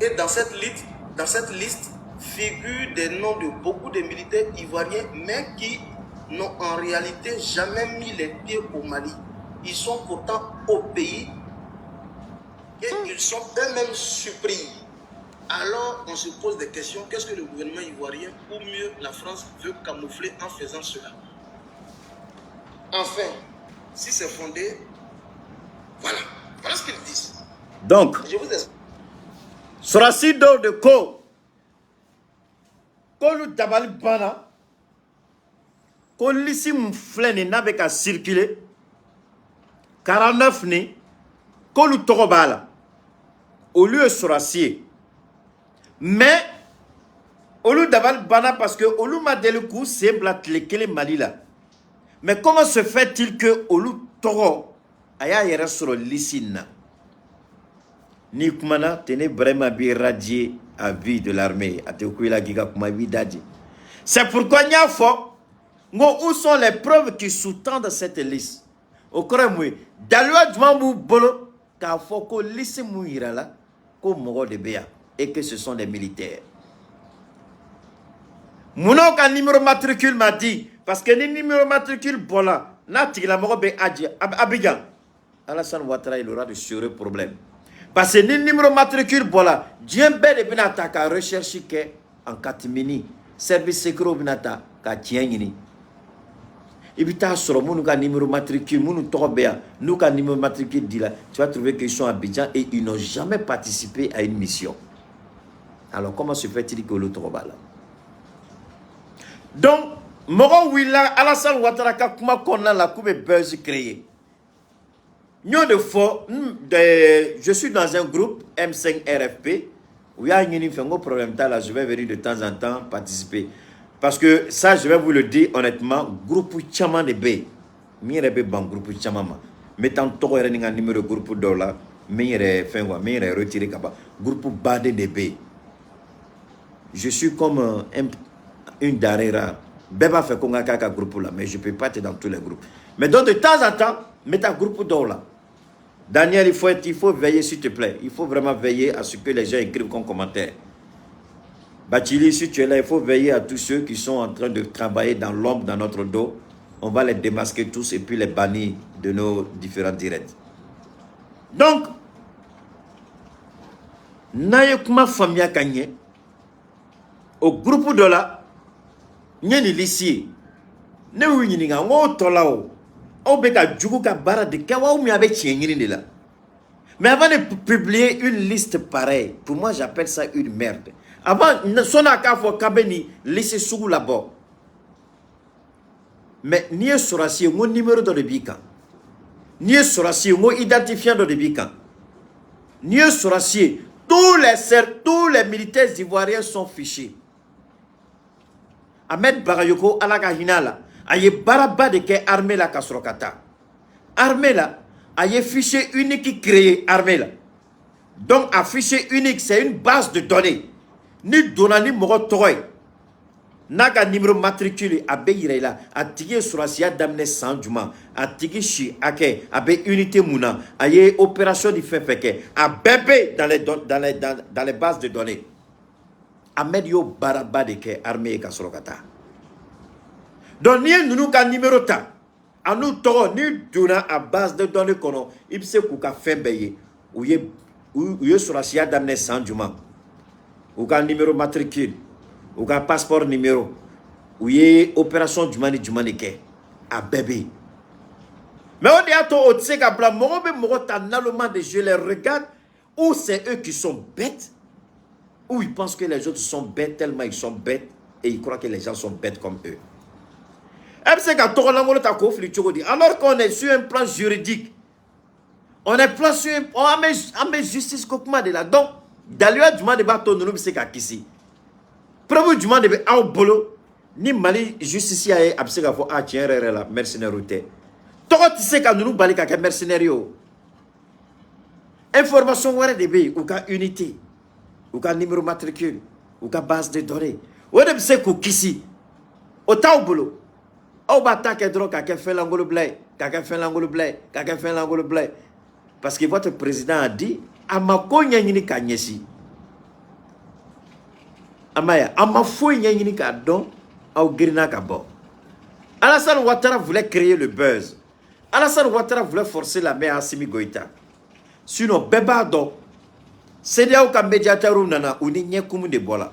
Et dans cette liste figurent des noms de beaucoup de militaires ivoiriens, mais qui n'ont en réalité jamais mis les pieds au Mali. Ils sont pourtant au pays et ils sont eux-mêmes surpris. Alors on se pose des questions. Qu'est-ce que le gouvernement ivoirien, ou mieux la France, veut camoufler en faisant cela? Enfin, si c'est fondé, voilà ce qu'ils disent. Donc, je vous explique. Sorasi de ko lu dabali bana ko lisi mfleni n'a be ka circuler 49 ni ko lu togo bala au lieu Sorasi mais au lieu dabali bana parce que au lieu madele ku c'est blat lekele Mali là. Mais comment se fait-il que au lieu togo aya yere sur lisina ni kumana tene vraiment bi radier à vie de l'armée à te kuila giga kuma bi dadi. C'est pourquoi nya fo ngo où sont les preuves qui sous-tendent cette liste au kremwe dalwa djumbu bolo ka fo ko liste mu irala ko mogo de bea et que ce sont des militaires. Mouno ka numéro matricule m'a dit parce que ni numéro matricule bola na tigla mogo be adji Abidjan Alassane Ouattara il aura de sérieux problèmes. Parce que ni numéro matricule bola, Dieu bel binata ka recherche ke en katimini service secret binata ka tienini. Ibita soro munu ka numéro matricule munu tobea, nous ka numéro matricule dila, tu vas trouver qu'ils sont à Abidjan et ils n'ont jamais participé à une mission. Alors comment se fait-il que le trobala? Donc Moro Willa Alassane Ouattara ka kuma konna la coupe buzz créée. Je suis dans un groupe M5 RFP où il y a un problème là, je vais venir de temps en temps participer. Parce que ça, je vais vous le dire honnêtement, groupe Tchaman de B. Je ban groupe Tchaman. Mais tant que tu as un numéro de groupe dollar, mais retiré groupe Badé de B. Je suis comme une denrée rare. Beba fait qu'on a un groupe là, mais je ne peux pas être dans tous les groupes. Mais donc de temps en temps, mets un groupe dollar. Daniel, il faut veiller, s'il te plaît. Il faut vraiment veiller à ce que les gens écrivent comme commentaire. Bachili, si tu es là, il faut veiller à tous ceux qui sont en train de travailler dans l'ombre, dans notre dos. On va les démasquer tous et puis les bannir de nos différents directs. Donc, Nayekuma Famia Kanye, au groupe de là, Nyeni Lissi, ne Wininga, on tolao. Mais avant de publier une liste pareille, pour moi j'appelle ça une merde. Avant, sonaka fo kabeni laisser sous là-bas. Mais ni Sorasi mon numéro de bican, ni Sorasi mon identifiant de bican, ni Sorasi tous les militaires ivoiriens sont fichés. Ahmed Bagayoko Alaga Hinala. Aye baraba de ke armée la kasrokata. Armée là, aye fichier unique créé armée là. Donc un fichier unique, c'est une base de données. Ni donani mogo toy. Naga numéro matricule abe irela, a tigi Sorasi damne sanjuma, a tigi chi ake, abe unité mouna, aye opération di fefeke, a bébé dans les bases de données. Ahmed yo baraba de ke armée kasrokata. Donc, nous avons un numéro ta. À nous, nous avons à base de données qu'on il sait qu'on a fait payer. Ou y sur la chia d'amener 100 juma. Ou un numéro matricule. Ou un passeport numéro. Ou y opération jumani ke. À bébé. Mais on dit à toi, tu sais qu'à blanc, je les regarde. Ou c'est eux qui sont bêtes. Ou ils pensent que les autres sont bêtes tellement ils sont bêtes. Et ils croient que les gens sont bêtes comme eux. Alors qu'on est sur un plan juridique, On est placé, on a mis justice comment de là. Donc, d'ailleurs, du monde de bateau, nous sommes ici. Premier du monde de au bolo, ni Mali justice a absé à faire tiens la mercenaire route. Toi, tu sais quand nous balons qu'à mercenaire. Information ouais de pays ou qu'à unité, ou qu'à numéro matricule, ou qu'à base de données. Ou de c'est qu'au kisi, au tao bolo. Au bata qu'à drogue, qu'à fait l'angolo blé, qu'à fait l'angolo blé, qu'à fait l'angolo blé. Parce que votre président a dit, Amako nyanyini kanyesi. Amaya, Amafou nyanyini kadon, au grina kabo. Alassane Ouattara voulait créer le buzz. Alassane Ouattara voulait forcer la main à Assimi Goïta. Sinon, Bebado, c'est là où le médiateur nana ou n'y a de bola.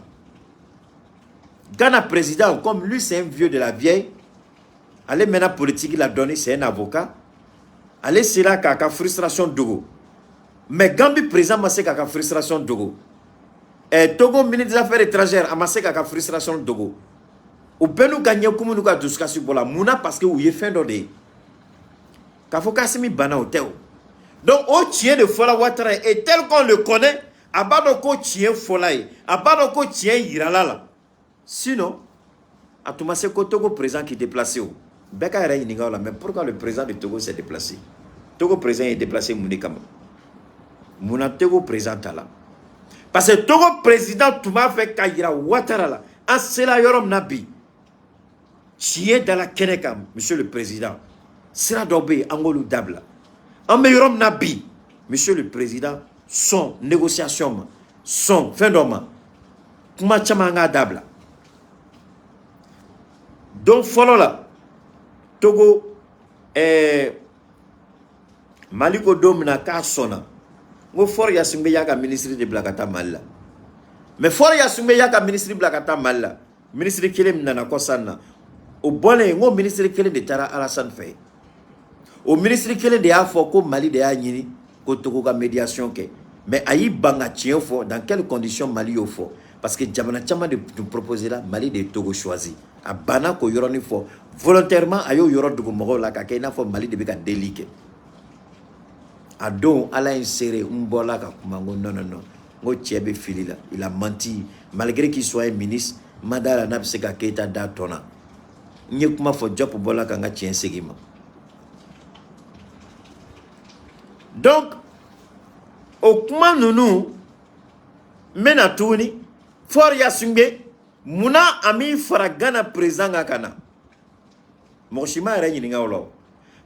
Ghana président, comme lui c'est un vieux de la vieille, allez maintenant politique, il a donné, c'est un avocat. Allez, c'est là qu'il y a frustration Dogo. Mais Gambie président, c'est qu'il y a frustration Dogo. Et Togo, ministre des Affaires étrangères, c'est qu'il y a frustration Dogo. Ou peut nous gagner comme nous avons tout sur la mouna parce que vous avez fait d'ordre. Qu'il faut qu'à mis bana au théo. Donc, au tien de Fola Ouattara et tel qu'on le connaît, à bas de quoi tien Folaï, à bas de quoi tien Iralala. Sinon, à tout le Togo président qui est déplacé. Mais pourquoi le président de Togo s'est déplacé? Togo président est déplacé Mounikama. Mouna Togo président là. Parce que Togo président tout m'a fait Kaira Ouattara là. En cela yorom nabi. Chien dans la Kenekam, monsieur le président. Sera d'obé angolu dabla. En yorom nabi, monsieur le président, son négociation, son fin d'homme. Kuma chamanga dabla. Donc follow là. Togo Maliko domina ka sona ngo for ya sumbe ya ka ministre de Blakata Malla mais for ya sumbe ya ka ministre de Blakata Malla ministre kelem nana ko sanna o bone ngo ministre kelem de Tara Alassane Faye o ministre kelem de afo ko Mali de anyini ko Togo ka médiation ke mais ayi banga tien fo dans quelles conditions Mali au fo parce que jamana chama de proposer là Mali de Togo choisi a bana ko yoroni fo volontairement ayo yoro dugu mogo la ka kena fo Mali de beka déliqué a don ala inséré mbola ka kumango non ngo tiebe filila il a menti malgré qu'il soit un ministre madala na pseka keta da tona nye kuma fo job bola ka nga tien segima donc au kuma nunu mena tuni for ya sungbe muna ami faragana président kana Moshima re yininga olo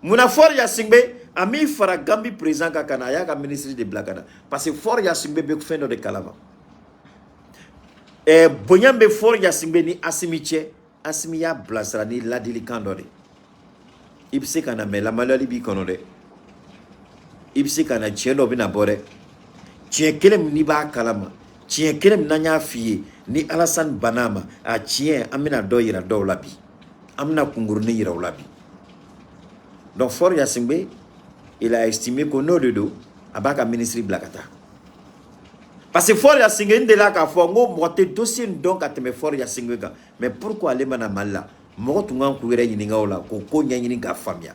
muna for ya singbe ami fara Gambie président kana ya ka ministre de Blakana parce que for ya singbe be fendo de kalava e bonyambe for ya singbe ni asimiche asimiya blasra ni ladili kandore ibse kana me la malali bi konode ibse kana chelo bina bore chien kelem ni ba kalama chien kelem nanya fiye ni Alassane Banama a chien amina doyira do labi amna kungurni yira labi donc for ya singbe il a estimé qu'au nord de dos abaka ministre Blakata parce que for ya singbe de la ka fo ngo moté dossier donc ateme for ya singbe ga mais pourquoi aller mana malla mo to ngan ku yira yininga ola ko ko nyanyini ga famia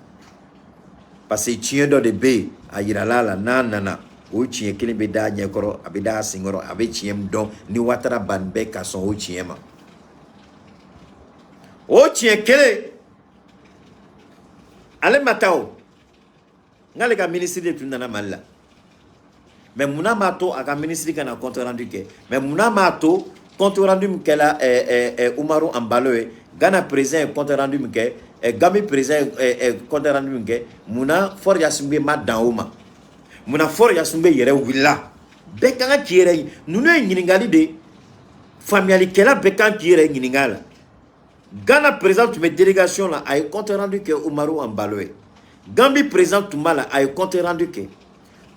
parce que chien do de be a yira la nanana o chien kelimbe da nyekoro abida singoro abe chien don ni Ouattara banbe ka son o chien ma o chien kele ale matao ngale ka ministre de tunana malla mais muna mato aka ministre kana compte rendu ke mais muna mato compte rendu mkela Umaru Ambaloe Ghana président compte rendu mke Gambie président compte rendu mke muna for ya sumbe ma dauma muna for ya sumbe yere willa bekanga kiere nunu nyiningali de familiali kela bekan kiere nyiningala Ghana présente mes délégations là a compte rendu que Umaru Ambaloe Gambie présente Toumala a compte rendu que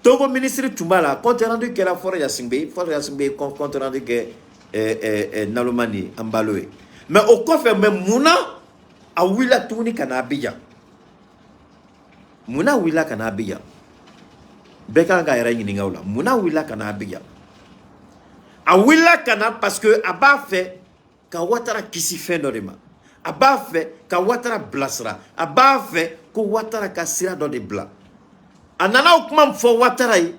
Togo ministre Toumala compte rendu que la forêt Yassingbe compte rendu que Nalomani Ambaloe mais au coffre même Mouna a willa touni kanabia Mouna willa kanabia Bekanga era nyingaula Mouna willa kanabia a willa kana parce que aba fait ka Ouattara kisi fin d'orema aba fait ka Ouattara blasra aba fait ko Ouattara ka sira do de bla Anana o kuma fo Ouattara yi.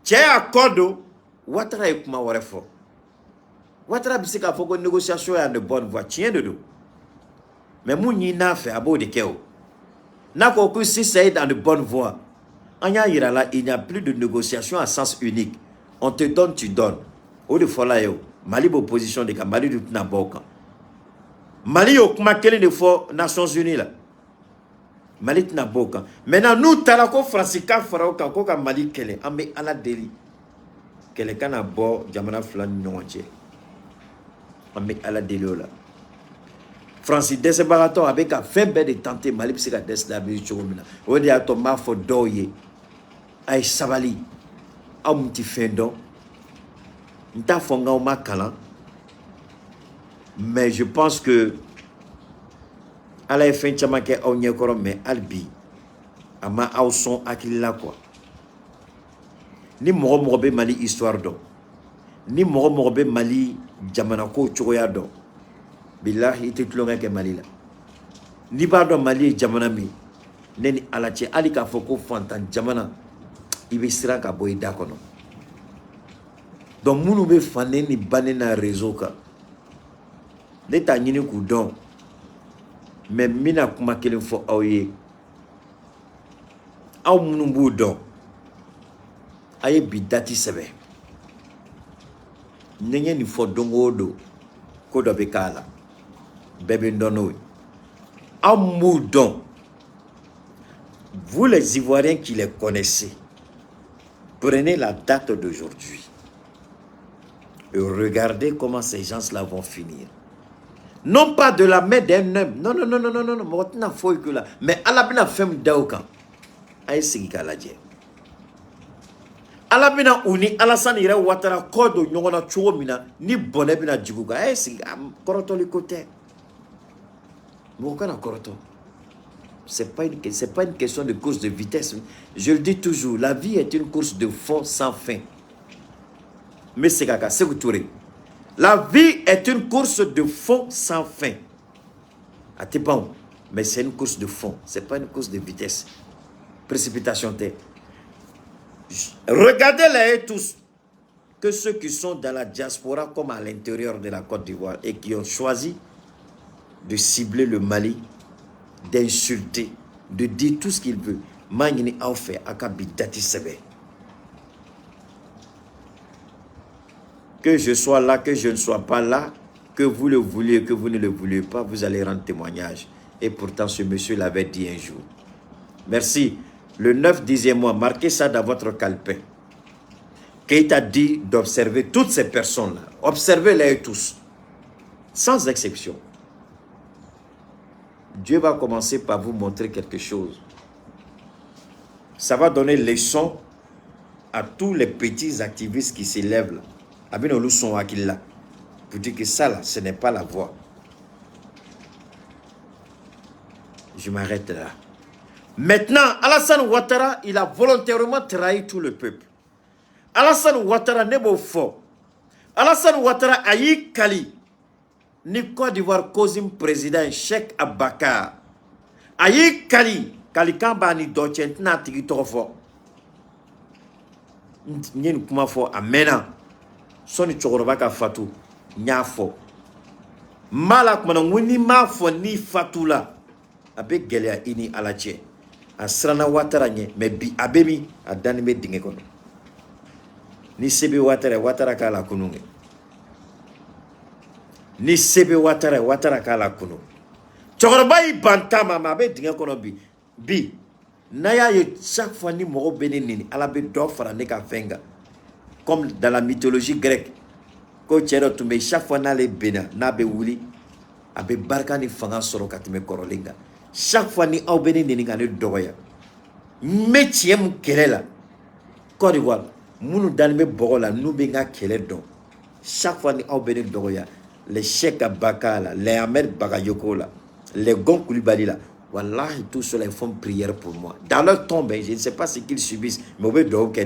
Tche accordo Ouattara yi kuma wore fo. Ouattara bi se ka fo ko négociation est en bonne voie. Tien de do. Mais moun yi na fait abo de keo. Na ko ku si c'est dans de bonne voie. Anya yira là, il n'y a plus de négociation à sens unique. On te donne, tu donnes. O de fola yo. Mali opposition de ka Mali du na boka. Mali yo kuma kele de fo Nations Unies là. Mali na boka. Maintenant nous talako Francika farao ka ko ka Mali kele ambe ala deli. Kele kana bo jamana flan nyonje. Ambe ala deli là. Francis dese barato avec a fait de tenter Mali psi ka des d'habitude chomina. O de atoma fo doye. Ay sabali. Am ti fendo. Nta fonga o makala. Mais je pense que ala e fin chama ke o nyekoro mais albi ama au son akilla quoi. Ni mo be Mali histoire do. Ni mo be Mali jamana ko choya do. Billahi ite tlonga ke Mali la. Ni ba do Mali jamana mi. Neni ala che ali ka foko fantan jamana. Ibe sira ka boy dakono. Donc munu be fané ni banena réseau ka. Neta nyini ku don. Mais mina kuma kelen fo awye. Aw munu bu don. Aye bidati sebe. Nenye ni fo dongo do. Ko do be kala. Bebe ndono. Aw mu don. Vous les Ivoiriens qui les connaissez, prenez la date d'aujourd'hui et regardez comment ces gens-là vont finir. Non pas de la main d'un homme. Non. Mais à la bina femme d'Aoukan. Aïe Sigika la dje. À la bina uni, Alassane ira Ouattara kodo nyongona chuo mina, ni bonne bina djiguga. Aïe Sigika, koroto le côté. Mokana koroto. C'est pas une question de course de vitesse. Je le dis toujours, la vie est une course de fond sans fin. Mais c'est kaka, c'est Touré. La vie est une course de fond sans fin. À tes pas, mais c'est une course de fond. C'est pas une course de vitesse. Précipitation terre. Regardez-les tous. Que ceux qui sont dans la diaspora comme à l'intérieur de la Côte d'Ivoire et qui ont choisi de cibler le Mali, d'insulter, de dire tout ce qu'il veut. Mangini a fait akabi dati sebe. Que je sois là, que je ne sois pas là, que vous le vouliez, que vous ne le vouliez pas, vous allez rendre témoignage. Et pourtant, ce monsieur l'avait dit un jour. Merci. Le 9 10e mois, marquez ça dans votre calepin. Keïta dit d'observer toutes ces personnes-là. Observez-les tous. Sans exception. Dieu va commencer par vous montrer quelque chose. Ça va donner leçon à tous les petits activistes qui s'élèvent là. Pour dire que ça là, ce n'est pas la voie. Je m'arrête là. Maintenant, Alassane Ouattara, il a volontairement trahi tout le peuple. Alassane Ouattara n'est pas fort. Alassane Ouattara a eu Kali. Ni Côte d'Ivoire Kozim président Cheikh Abakar. Ayi Kali. Kali Kamba ni Dochen na tigi tofo. Nyen kuma fo amena. Soni chokoroba ka fatu. Nyafo. Malak mana wini ma fo ni fatula. Abe gelea ini alache. Asrana Ouattara nye. Me bi abemi adani me dinge kono. Ni sebe Ouattara ka la kununge. Ni sebe Ouattara ka la kuno. Chokoroba yi bantama ma be dinge kono bi. Bi. Naya ye chaque fois ni moro bene nini. Ala be dofra ne ka fenga. Comme dans la mythologie grecque. Ko chero tumbe chaque fois na le bena. Na be wuli. Abe barka ni fanga soro katime korolinga. Chaque fois ni au bene nini ka ne dogoya. Métier mu kelela. Côte d'Ivoire. Munu dalme bogola. Nou be nga kele don. Chaque fois ni au bene dogoya. Les Cheikh Abakar, les Ahmed Bagayoko, les Gon Koulibaly, wallahi, tous ceux-là font prière pour moi. Dans leur tombe, je ne sais pas ce qu'ils subissent, mais on veut donc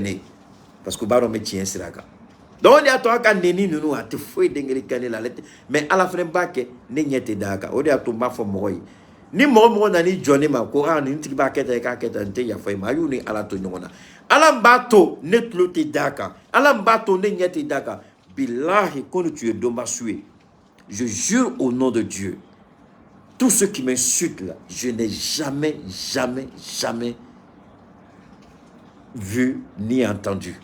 parce que baron me tient siraka. Donc on est à toi quand neni nous a te foué d'engrais la lettre, mais à la fin bake n'engete daka. On est à toi ma femme moi. Ni mo nani Johnny ma ko ni tiki ba keta ka keta nte ya fay ma yu ni ala to nyona. Ala mbato ne tlote daka. Ala mbato ne nyete daka. Billahi quand tu es domba sué. Je jure au nom de Dieu. Tous ceux qui m'insultent là, je n'ai jamais vu ni entendu.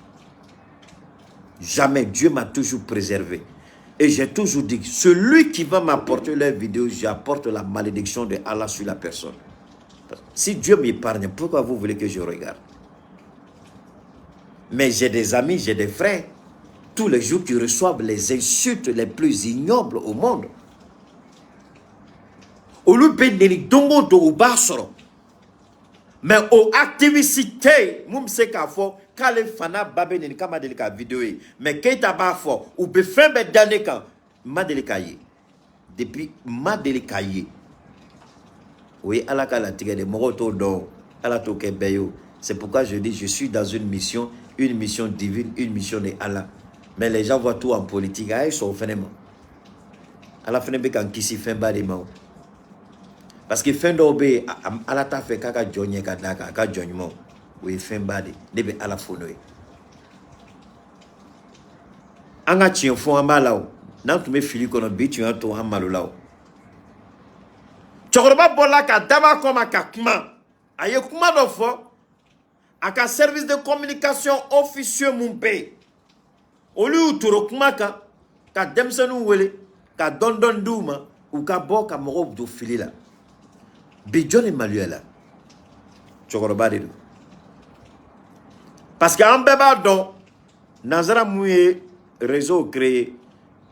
Jamais. Dieu m'a toujours préservé. Et j'ai toujours dit, celui qui va m'apporter la vidéo, j'apporte la malédiction de Allah sur la personne. Si Dieu m'épargne, pourquoi vous voulez que je regarde? Mais j'ai des amis, j'ai des frères, tous les jours qui reçoivent les insultes les plus ignobles au monde. Mais aux activités, quand les fana babé ne kama delika vidéo mais keita ba fo ou be fin be dane kan ma delikaye depuis ma delikaye oui ala kala tige de moto do ala to ke beyo. C'est pourquoi je dis je suis dans une mission divine, une mission de Allah. Mais les gens voient tout en politique, ils sont finalement à la fin be kan kisi fin ba de ma parce que fin do be ala ta fait kaka jonye ka daka ka jonnymo. Oui, fin bade, debe ala fonoe. Anga chien fo amalao, nan tu me fili kono bi tu anto amalolao. Chokoroba bola ka daba koma ka kuma. Aye kuma do fo aka service de communication officieux mumpe. Oli uturo kuma ka demsenu wele ka dondon duma ou ka bo ka moro do fili la. Bi jone maluela. Chokoroba de. Parce qu'en béba donc, Nazara mouye réseau créé,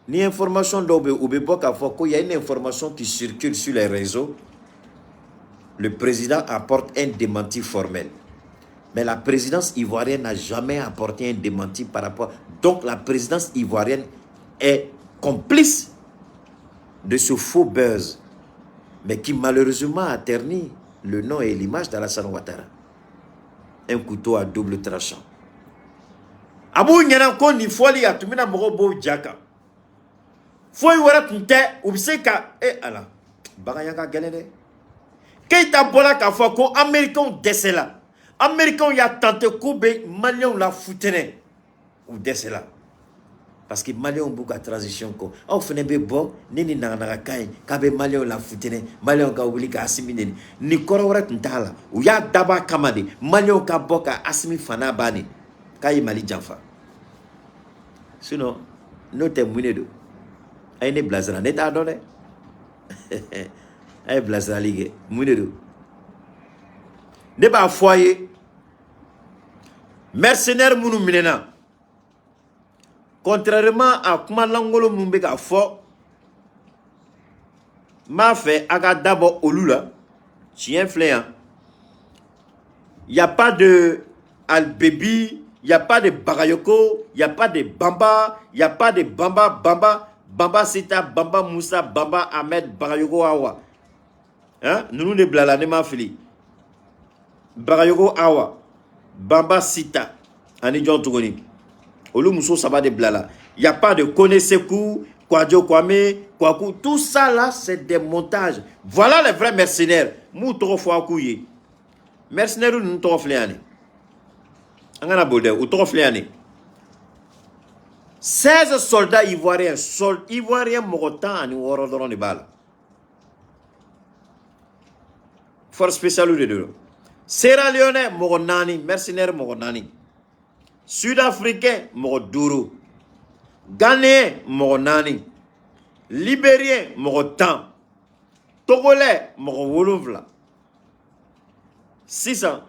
ni information d'obe ou beboka foko, il y a une information qui circule sur les réseaux. Le président apporte un démenti formel. Mais la présidence ivoirienne n'a jamais apporté un démenti par rapport. Donc la présidence ivoirienne est complice de ce faux buzz, mais qui malheureusement a terni le nom et l'image d'Alassane Ouattara. Un couteau à double tranchant. Abou nyana ko ni foli ya tumina mogo bo jaka. Foi wara tunte ubiseka ala. Bagaya ka gelede. Keita bola ka fo ko américain desela. Américain ya tenté koube malien la foutene ou desela. Parce que malien buka transition ko. Au fene be bon nini na kai ka be malien la foutene, malien ka wuli ka assiminer. Ni koro wara tuntala. Ou ya daba kamade, malien ka boka asimi fana bani. Kai mali janfa. Sinon, nous t'aimons. Aïe blazra neta donné. Aïe blazra ligue. Mounedo. Ne ba foyer. Mercenaire mounou minena. Contrairement à kuma langolo mumbeka fo. Ma fait aga d'abord olula. Chien fléant. Il n'y a pas de al-bébi. Il n'y a pas de Bagayoko, il n'y a pas de Bamba, il n'y a pas de Bamba Sita, Bamba Moussa, Bamba Ahmed, Bagayoko Awa. Hein? Nous ne blala ne ma fili. Bagayoko Awa, Bamba Sita, Anidjon Tougoni. Olu Mousso Saba de blala. Il n'y a pas de Konesekou, Kwadjo Kwame, Kwaku. Tout ça là, c'est des montages. Voilà les vrais mercenaires. Mou toro fwa kouye. Mercenaires ou nous toro fléane. Angana Bodé, ou trop fléané. 16 soldats ivoiriens, ivoiriens morotan à nous ordonnons de balles. Force spéciale de deux. Sierra Leone, moronani, mercenaire moronani. Sud-Africain, moroduru. Ghanéen, moronani. Libérien, morotan. Togolais, morowolouvla. 600.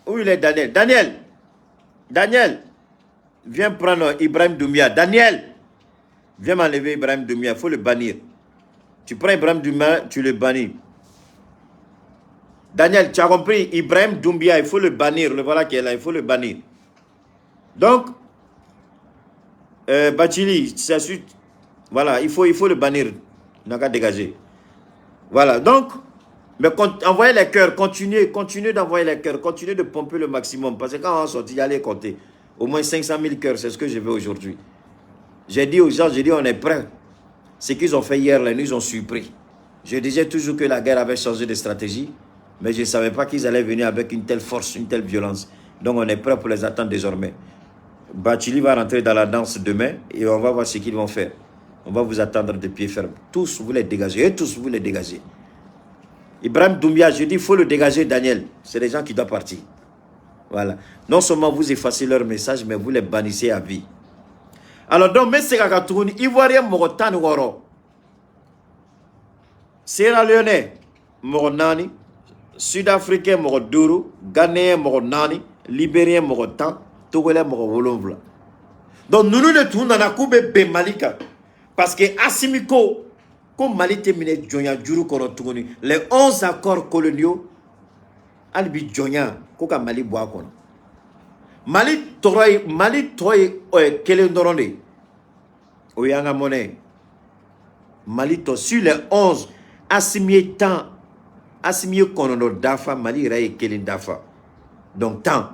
Où il est Daniel? Daniel, viens prendre Ibrahim Doumbia. Daniel, viens m'enlever Ibrahim Doumbia. Il faut le bannir. Tu prends Ibrahim Doumbia, tu le bannis. Daniel, tu as compris? Ibrahim Doumbia, il faut le bannir. Le voilà qui est là, il faut le bannir. Donc, Bachili, c'est suite. Voilà, il faut le bannir. Il n'a qu'à dégager. Voilà, donc. Mais envoyez les cœurs, continuez d'envoyer les cœurs, continuez de pomper le maximum. Parce que quand on sort, il y a les compter. Au moins 500 000 cœurs, c'est ce que je veux aujourd'hui. J'ai dit aux gens, on est prêts. Ce qu'ils ont fait hier, là, ils nous ont surpris. Je disais toujours que la guerre avait changé de stratégie, mais je ne savais pas qu'ils allaient venir avec une telle force, une telle violence. Donc on est prêt pour les attendre désormais. Bathily va rentrer dans la danse demain et on va voir ce qu'ils vont faire. On va vous attendre de pied ferme. Tous, vous les dégagez. Et tous, vous les dégagez. Ibrahim Doumbia, je dis, il faut le dégager, Daniel. C'est les gens qui doivent partir. Voilà. Non seulement vous effacez leur message, mais vous les bannissez à vie. Alors, donc, M. Kakatouni, Ivoirien Morotan Woro, Sierra Leone, Moronani, Sud-Africain Moroduru, Ghanéen Moronani, Libérien Morotan, Togolais Morowolonvla. Donc, nous nous ne tournons dans Koube Ben Malika. Parce que Assimiko, comme Mali terminé Djonya Djuru Korotugoni, les 11 accords coloniaux, Albi Djonya, Koka Mali Boakon. Mali Toy, Kelendorone, Oyanga Moné, Mali to sur les 11, assimilé temps, assimilé Konono Dafa, Mali Ray Kelin Dafa. Donc, temps,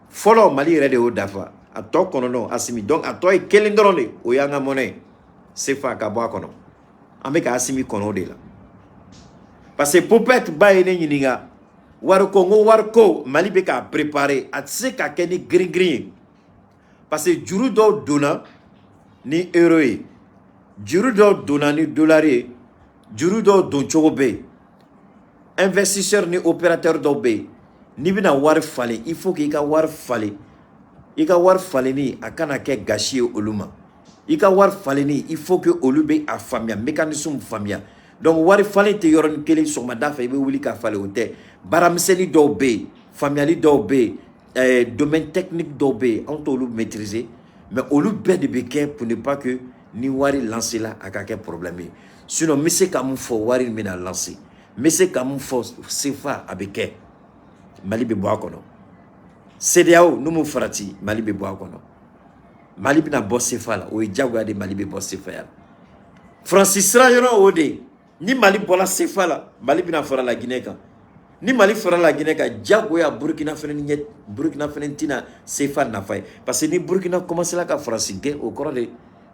follow Mali Ray de Dafa, à toi Konono, assimilé. Donc, à toi Kelendorone, Oyanga Moné, c'est fa Kaboakono. Avec assimilé Kono de là. Parce que pour être baïné Yininga, Warko, Mali Beka préparé, à ce qu'a Kenny Green. Parce que Djuru do Dona, ni héroï. Djuru do Dona, ni dollaré. Djuru do Donchobe. Investisseur ni opérateur d'obé. Ni bina war fallé. Il faut qu'il y ait war fallé. Il y a war fallé ni à kanake gâché au luma. Il y a war fallé ni il faut que Olube a famia, mécanisme famia. Donc war fallé te yoron kele sur madafa ebe wuli ka fallé ote. Baramseli d'obé, familiali d'obé, domaine technique d'obé, on t'a maîtriser. Mais Olube de béquin pour ne pas que ni wari lancer là à quelqu'un problème. Sinon, monsieur Kamoufo wari mena lancer. Monsieur Kamoufo sefa avec Mali be boakono. CDAO nous mo farati Mali be boakono. Mali be na bosse fala o jagwa de Mali be bosse fala. Francis Rayon ode ni Mali bola sefala Mali be na fara la Guinée kan. Ni Mali fara la Guinée ka jagwa Burkina Faso sefa na fay parce que ni Burkina commence là ka France au cours de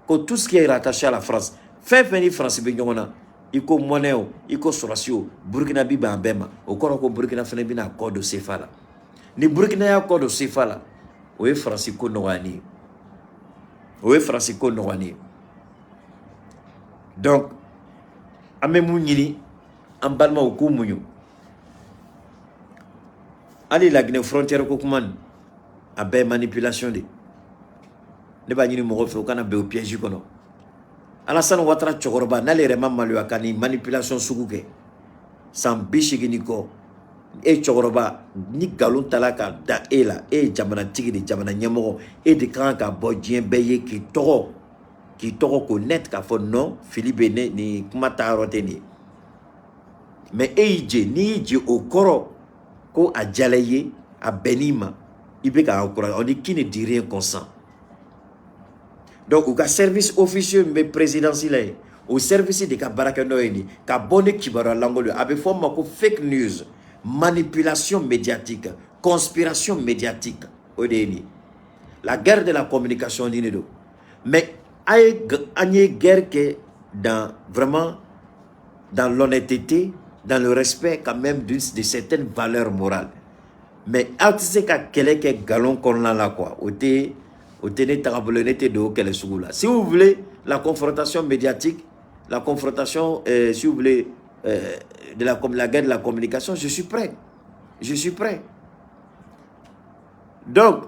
que tout ce qui est rattaché à la France fait France be nyona iko monnaie iko soratio Burkina bi ba bema au cours ko Burkina Faso bi na code sefa la ni Burkina ya code sefa la o e France ko nowani donc ame munyini ambalma okumunyu ali la Guinée frontière ko kuman abe manipulation de ne ba nyini mo fe kana be o piège kono Alassane Ouattara chogorba na le rema malu akani manipulation suguke sans bishigini ko e chogorba ni galon talaka da ela e jamana tigiri jamana nyamo e de kan ka bodien beye ki toro ko net ka fo non Philippe ne ni kumata roteni mais eije ni ji okoro ko a jaleye a benima ibeka encourage on dit qui ne dit rien consent. Donc au service officieux mais présidentiel au service de ka barakano ni ka bonne kibara langolo avec forme ko fake news, manipulation médiatique, conspiration médiatique odeni. La guerre de la communication dinedo. Mais aïe guerre que dans vraiment dans l'honnêteté, dans le respect quand même de certaines valeurs morales. Mais si vous voulez la confrontation médiatique, la confrontation, si vous voulez, de la guerre de la communication, je suis prêt. Je suis prêt. Donc,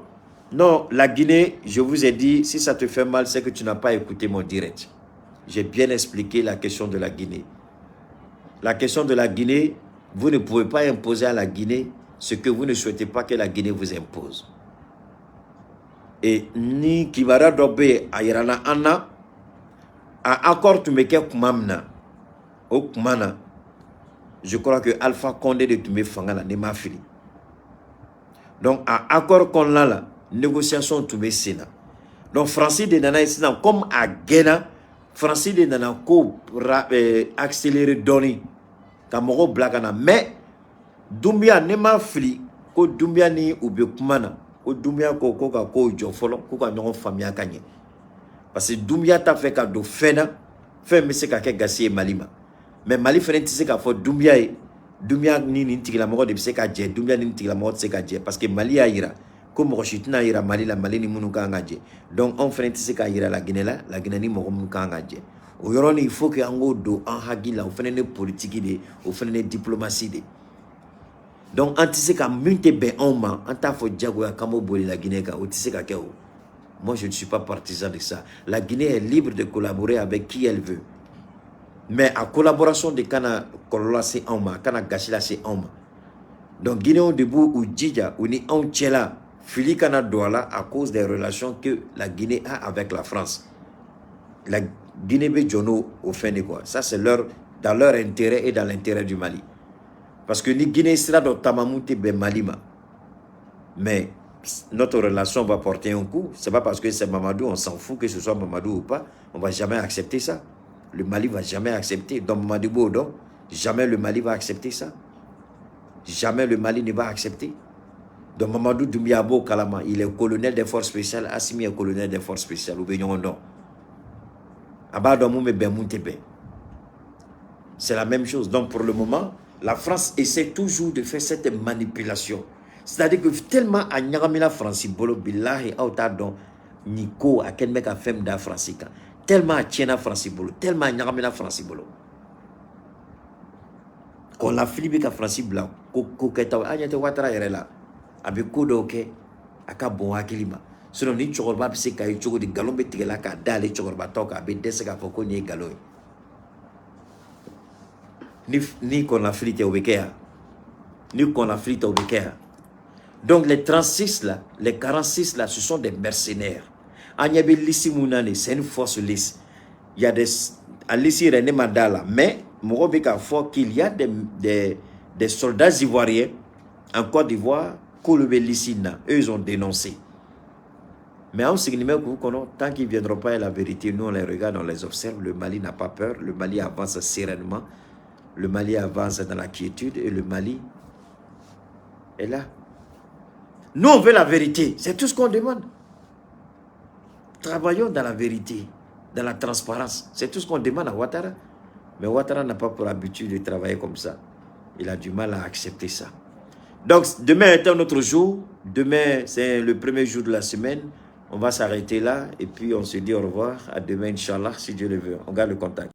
non, la Guinée, je vous ai dit, si ça te fait mal, c'est que tu n'as pas écouté mon direct. J'ai bien expliqué la question de la Guinée. La question de la Guinée, vous ne pouvez pas imposer à la Guinée ce que vous ne souhaitez pas que la Guinée vous impose. Et ni Kibara Dobe Ayarana Anna a encore Tumeke Kumamna au Kumana. Je crois que Alpha Condé de Tumé Fangana n'est pas fini. Donc, à accord qu'on l'a là, négociation Tumé Sénat. Donc, Francis de Nana Sénat, comme à Guéna, Francis de Nana ko accéléré donné Kamoro Blakana. Mais, Doumbia n'est pas fini, ko Doumbia ni Oubé Kumana. Doumbia ko ko jofolo ko ka non famille kanye parce que Doumbia ta fait ka do fena Fait mais c'est qu'à gasser Mali mais Mali fait c'est qu'à faut Doumbia ni tigla mort de c'est qu'à jet Doumbia ni tigla mort c'est qu'à jet parce que Mali a ira comme Rochitna ira Mali la Mali ni munu kangaje donc on fait c'est qu'à ira la Guinée ni mo munu kangaje au yoroni il faut que ango do en hagila au fait ne politique de au fait ne diplomatie de donc anti qu'à munte ben on anta faut diago ya kamo boli la Guinée ka au tisse ka keo. Moi je ne suis pas partisan de ça. La Guinée est libre de collaborer avec qui elle veut. Mais à collaboration de Kana Kolola c'est Auma, Kana Gachila c'est Auma. Donc Guinée on debout ou Djidja ou ni on Tchela, Fili Kana Douala à cause des relations que la Guinée a avec la France. La Guinée be Djono au fin de quoi. Ça c'est dans leur intérêt et dans l'intérêt du Mali. Parce que ni Guinée sera dans Tamamoute ben Malima. Mais notre relation va porter un coup. C'est pas parce que c'est Mamadou, on s'en fout que ce soit Mamadou ou pas. On va jamais accepter ça. Le Mali va jamais accepter. Donc Mamadou Boudon, jamais le Mali va accepter ça. Jamais le Mali ne va accepter. Donc Mamadou Doumbia Kalama, il est colonel des forces spéciales. Assimi est colonel des forces spéciales. C'est la même chose. Donc pour le moment, la France essaie toujours de faire cette manipulation. C'est-à-dire que tellement à Nyagamila France, Bolo Billahi, Autadon, Nico, à quel mec a fait da France, tellement à Tiena France, Bolo, tellement à Nyagamila France, Bolo. Quand la Philippe a France, Blanc, Koketa, Agnate Ouattara est là, avec Kodoke, à Kabon Akilima. Selon ni Chorba, c'est qu'il y a eu des galons, mais il y a des Chorba, avec des Sakafoko, ni galons. Ni qu'on a flité au Bekea. Ni qu'on a flité au Bekea. Donc les 36 là, les 46 là, ce sont des mercenaires. Agnabe Lissi Mounane, c'est une force lisse. Il y a des Alissi René Mandala, mais Morobeka faut qu'il y a des soldats ivoiriens en Côte d'Ivoire, Kouloube Lissina, eux ils ont dénoncé. Mais en ce qui tant qu'ils ne viendront pas à la vérité, nous on les regarde, on les observe. Le Mali n'a pas peur, le Mali avance sereinement, le Mali avance dans la quiétude et le Mali est là. Nous, on veut la vérité. C'est tout ce qu'on demande. Travaillons dans la vérité, dans la transparence. C'est tout ce qu'on demande à Ouattara. Mais Ouattara n'a pas pour habitude de travailler comme ça. Il a du mal à accepter ça. Donc, demain est un autre jour. Demain, c'est le premier jour de la semaine. On va s'arrêter là. Et puis, on se dit au revoir. À demain, Inch'Allah, si Dieu le veut. On garde le contact.